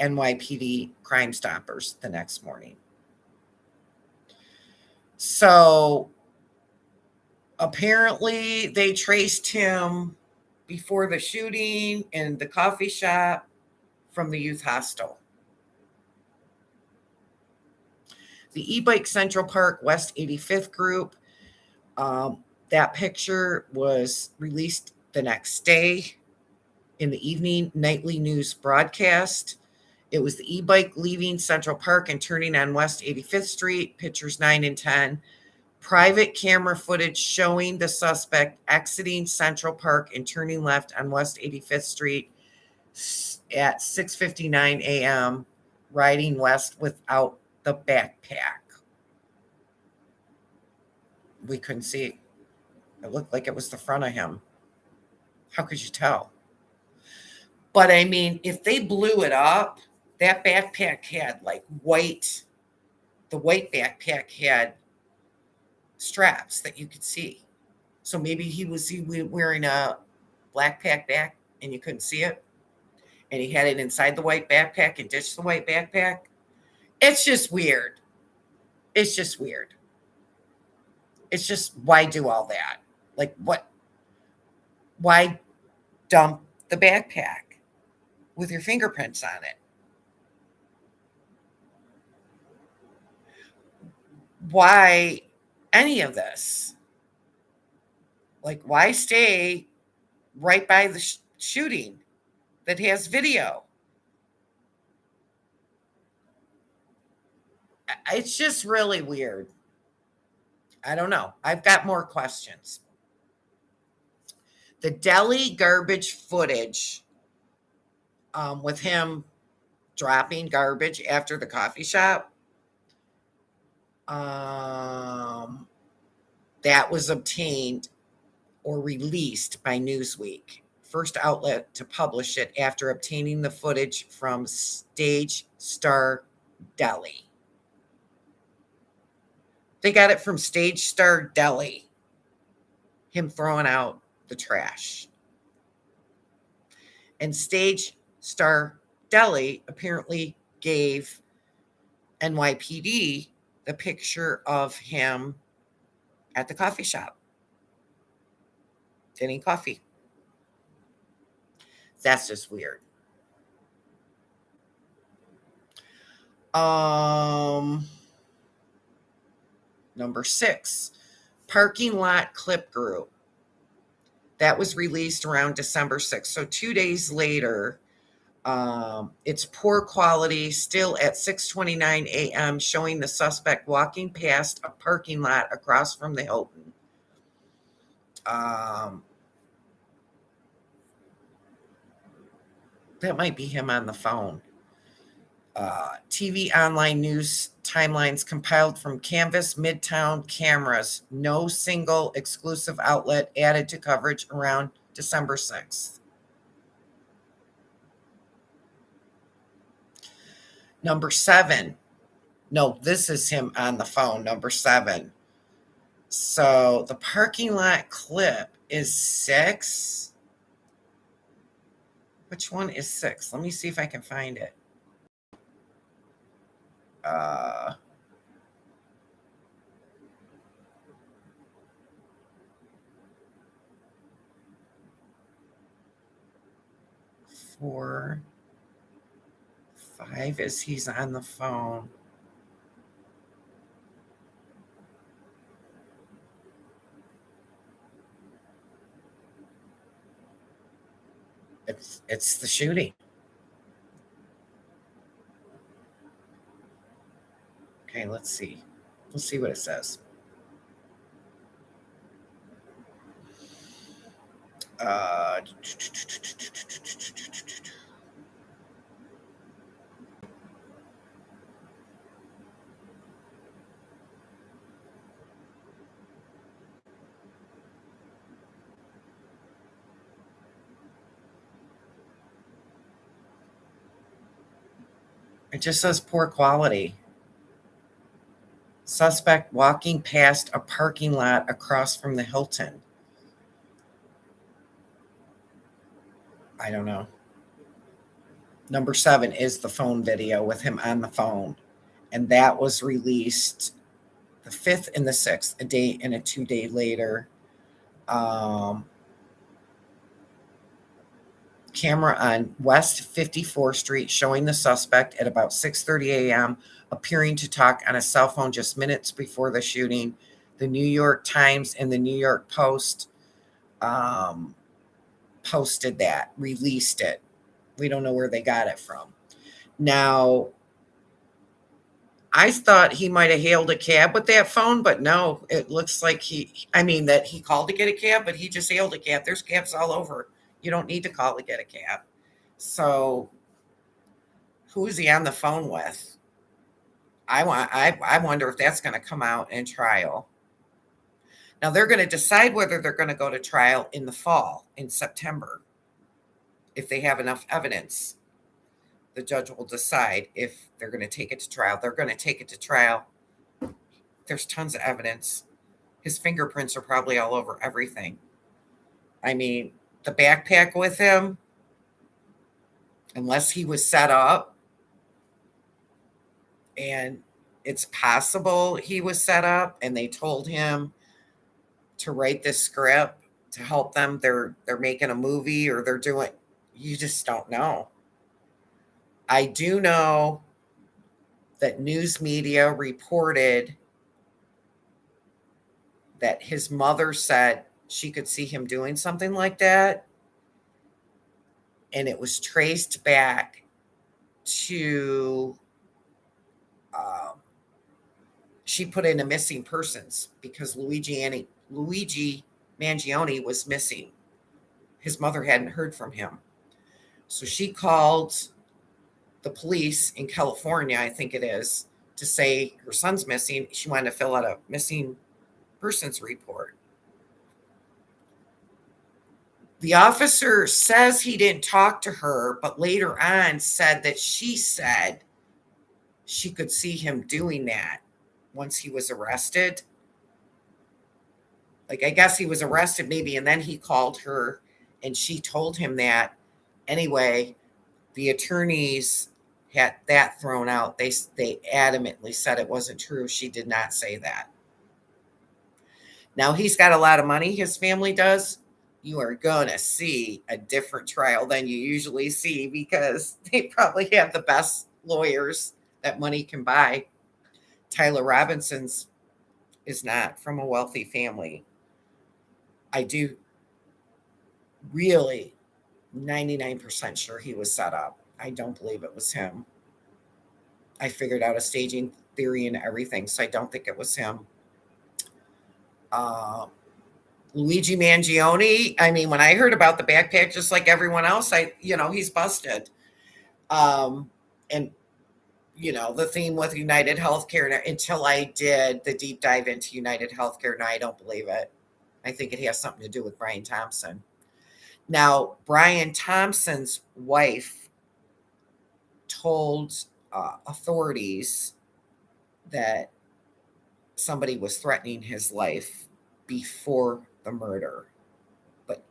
NYPD Crime Stoppers the next morning. So apparently they traced him before the shooting in the coffee shop from the youth hostel. The E-Bike Central Park West 85th group, that picture was released the next day in the evening nightly news broadcast. It was the e-bike leaving Central Park and turning on West 85th Street, pictures 9 and 10. Private camera footage showing the suspect exiting Central Park and turning left on West 85th Street at 6:59 a.m., riding west without the backpack. We couldn't see it. It looked like it was the front of him. How could you tell? But I mean, if they blew it up, that backpack had like the white backpack had straps that you could see. So maybe he was wearing a black backpack and you couldn't see it. And he had it inside the white backpack and ditched the white backpack. It's just weird. It's just weird. It's just, why do all that? Like, what? Why dump the backpack with your fingerprints on it? Why any of this? Like, why stay right by the shooting that has video? It's just really weird. I don't know. I've got more questions. The deli garbage footage with him dropping garbage after the coffee shop, that was obtained or released by Newsweek, first outlet to publish it after obtaining the footage from Stage Star Deli. They got it from Stage Star Deli, him throwing out the trash. And Stage Star Deli apparently gave NYPD the picture of him at the coffee shop getting coffee. That's just weird. Number 6, parking lot clip group. That was released around December 6th. So 2 days later, it's poor quality, still at 6:29 a.m., showing the suspect walking past a parking lot across from the Hilton. That might be him on the phone. TV online news timelines compiled from Canvas Midtown cameras. No single exclusive outlet added to coverage around December 6th. Number 7. No, this is him on the phone, number 7. So the parking lot clip is 6. Which one is 6? Let me see if I can find it. Four, 5 is he's on the phone. It's the shooting. Okay, let's see. Let's see what it says. It just says poor quality. Suspect walking past a parking lot across from the Hilton. I don't know. Number 7 is the phone video with him on the phone. And that was released the 5th and the 6th, a day and a 2 day later. Um, Camera on West 54th Street showing the suspect at about 6:30 a.m. appearing to talk on a cell phone just minutes before the shooting. The New York Times and the New York Post um, posted that, released it. We don't know where they got it from. Now, I thought he might have hailed a cab with that phone, but no, it looks like that he called to get a cab, but he just hailed a cab. There's cabs all over. You don't need to call to get a cab. So, who is he on the phone with? I wonder if that's going to come out in trial. Now they're going to decide whether they're going to go to trial in the fall, in September, if they have enough evidence. The judge will decide if they're going to take it to trial. They're going to take it to trial. There's tons of evidence. His fingerprints are probably all over everything. I mean, the backpack with him, unless he was set up, and it's possible he was set up and they told him to write this script to help them. They're making a movie, or they're doing, you just don't know. I do know that news media reported that his mother said she could see him doing something like that, and it was traced back to she put in a missing persons because Luigi Mangione was missing. His mother hadn't heard from him. So she called the police in California, I think it is, to say her son's missing. She wanted to fill out a missing persons report. The officer says he didn't talk to her, but later on said that she said she could see him doing that once he was arrested. Like, I guess he was arrested maybe, and then he called her and she told him that. Anyway, the attorneys had that thrown out. They adamantly said it wasn't true. She did not say that. Now, he's got a lot of money, his family does. You are going to see a different trial than you usually see because they probably have the best lawyers that money can buy. Tyler Robinson's is not from a wealthy family. I do really 99% sure he was set up. I don't believe it was him. I figured out a staging theory and everything, so I don't think it was him. Luigi Mangione, I mean, when I heard about the backpack, just like everyone else, he's busted. And the theme with UnitedHealthcare, until I did the deep dive into UnitedHealthcare, now I don't believe it. I think it has something to do with Brian Thompson. Now, Brian Thompson's wife told authorities that somebody was threatening his life before the murder, but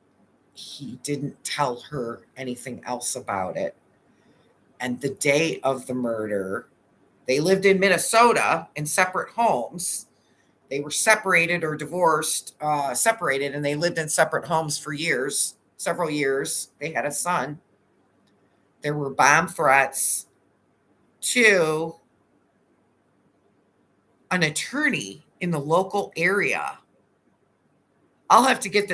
he didn't tell her anything else about it. And the day of the murder, they lived in Minnesota in separate homes. They were separated or divorced, separated, and they lived in separate homes for years, several years. They had a son. There were bomb threats to an attorney in the local area. I'll have to get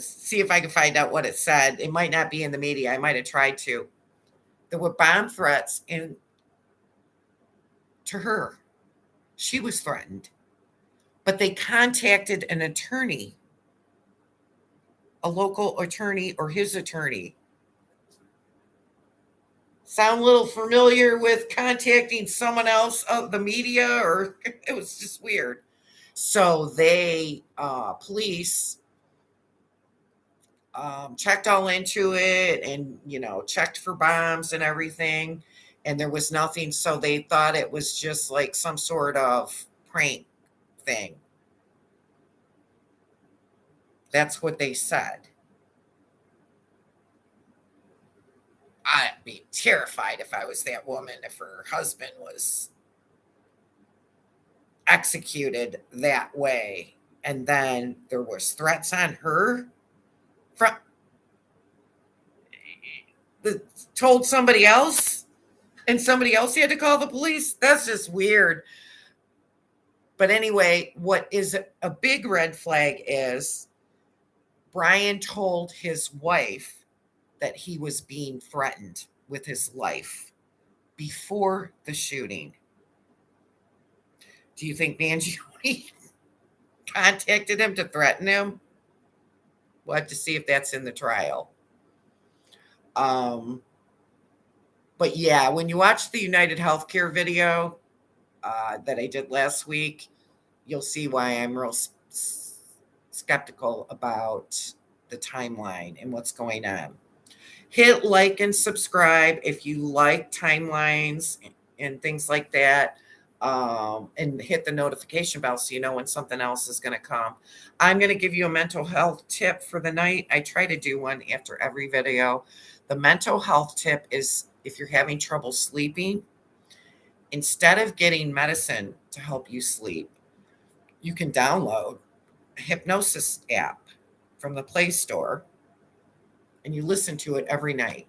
see if I can find out what it said. It might not be in the media. I might have tried to. There were bomb threats to her. She was threatened. But they contacted an attorney, a local attorney or his attorney. Sound a little familiar with contacting someone else of the media, or it was just weird. So they, police, checked all into it and, checked for bombs and everything. And there was nothing. So they thought it was just like some sort of prank thing. That's what they said. be terrified if I was that woman, if her husband was executed that way. And then there was threats on her from told somebody else, and somebody else had to call the police. That's just weird. But anyway, what is a big red flag is Brian told his wife that he was being threatened with his life before the shooting. Do you think Mangione contacted him to threaten him? We'll have to see if that's in the trial. But yeah, when you watch the UnitedHealthcare video that I did last week, you'll see why I'm real skeptical about the timeline and what's going on. Hit like and subscribe if you like timelines and things like that. And hit the notification bell so you know when something else is going to come. I'm going to give you a mental health tip for the night. I try to do one after every video. The mental health tip is if you're having trouble sleeping, instead of getting medicine to help you sleep, you can download a hypnosis app from the Play Store and you listen to it every night.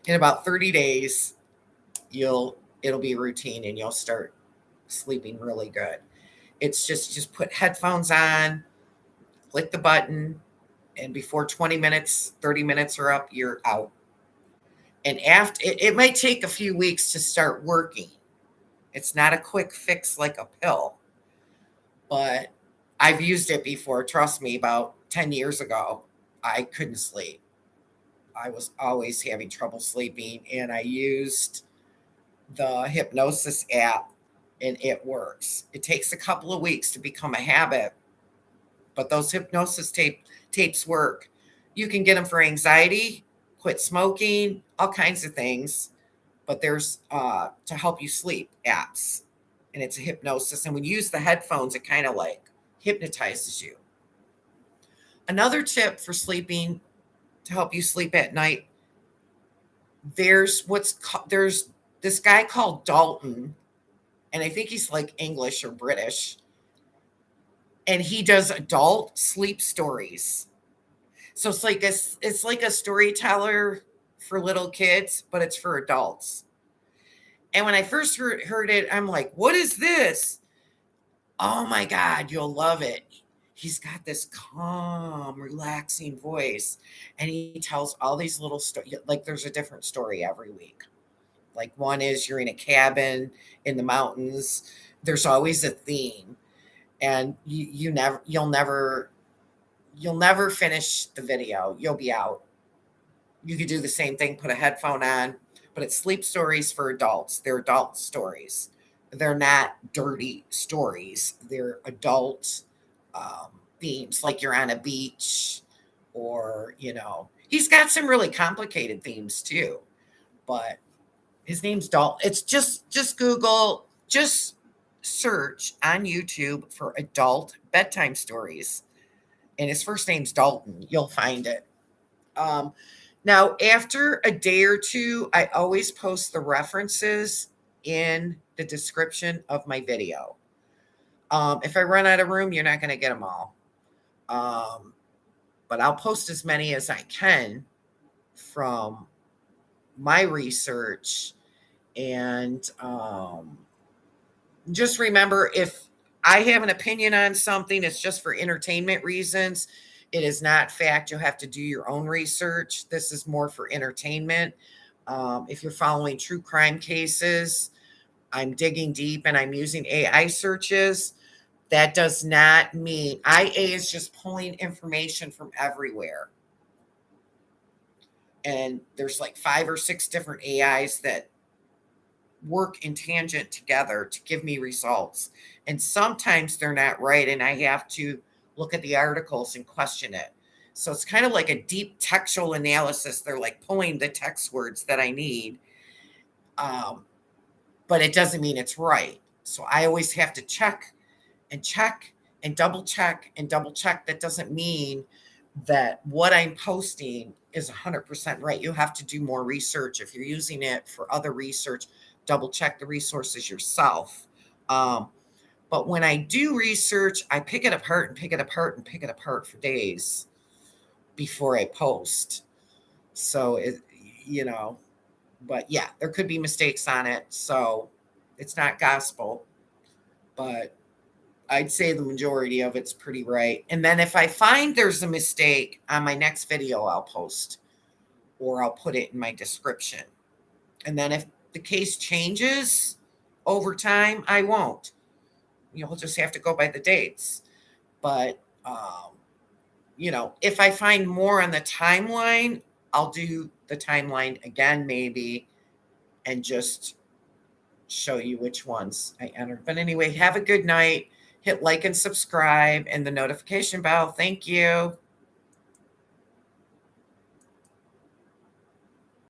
In about 30 days, it'll be routine and you'll start sleeping really good. It's just put headphones on, click the button, and before 20 minutes, 30 minutes are up, you're out. And after it might take a few weeks to start working. It's not a quick fix like a pill, but I've used it before. Trust me, about 10 years ago, I couldn't sleep. I was always having trouble sleeping, and I used the hypnosis app, and it works. It takes a couple of weeks to become a habit, but those hypnosis tapes work. You can get them for anxiety, quit smoking, all kinds of things. But there's to help you sleep apps, and it's a hypnosis. And when you use the headphones, it kind of like hypnotizes you. Another tip for sleeping to help you sleep at night, there's this guy called Dalton, and I think he's like English or British, and he does adult sleep stories. So it's like a storyteller for little kids, but it's for adults. And when I first heard it, I'm like, what is this? Oh my God, you'll love it. He's got this calm, relaxing voice, and he tells all these little stories. Like there's a different story every week. Like one is you're in a cabin in the mountains. There's always a theme, and you'll never finish the video. You'll be out. You could do the same thing, put a headphone on, but it's sleep stories for adults. They're adult stories. They're not dirty stories. They're adult themes, like you're on a beach, or he's got some really complicated themes too. But his name's Dalton. It's just Google, just search on YouTube for adult bedtime stories, and his first name's Dalton. You'll find it. Now, after a day or two, I always post the references in the description of my video. If I run out of room, you're not going to get them all. But I'll post as many as I can from my research. And just remember, if I have an opinion on something, it's just for entertainment reasons. It is not fact. You'll have to do your own research. This is more for entertainment. If you're following true crime cases, I'm digging deep and I'm using AI searches. That does not mean IA is just pulling information from everywhere. And there's like 5 or 6 different AIs that work in tangent together to give me results. And sometimes they're not right, and I have to look at the articles and question it. So it's kind of like a deep textual analysis. They're like pulling the text words that I need. But it doesn't mean it's right. So I always have to check and double check and double check. That doesn't mean that what I'm posting is 100% right. You have to do more research. If you're using it for other research, double check the resources yourself. But when I do research, I pick it apart and pick it apart and pick it apart for days before I post. So but yeah, there could be mistakes on it. So it's not gospel, but I'd say the majority of it's pretty right. And then if I find there's a mistake on my next video, I'll post or I'll put it in my description. And then if the case changes over time, I won't. You'll just have to go by the dates. But, if I find more on the timeline, I'll do the timeline again, maybe, and just show you which ones I entered. But anyway, have a good night. Hit like and subscribe and the notification bell. Thank you.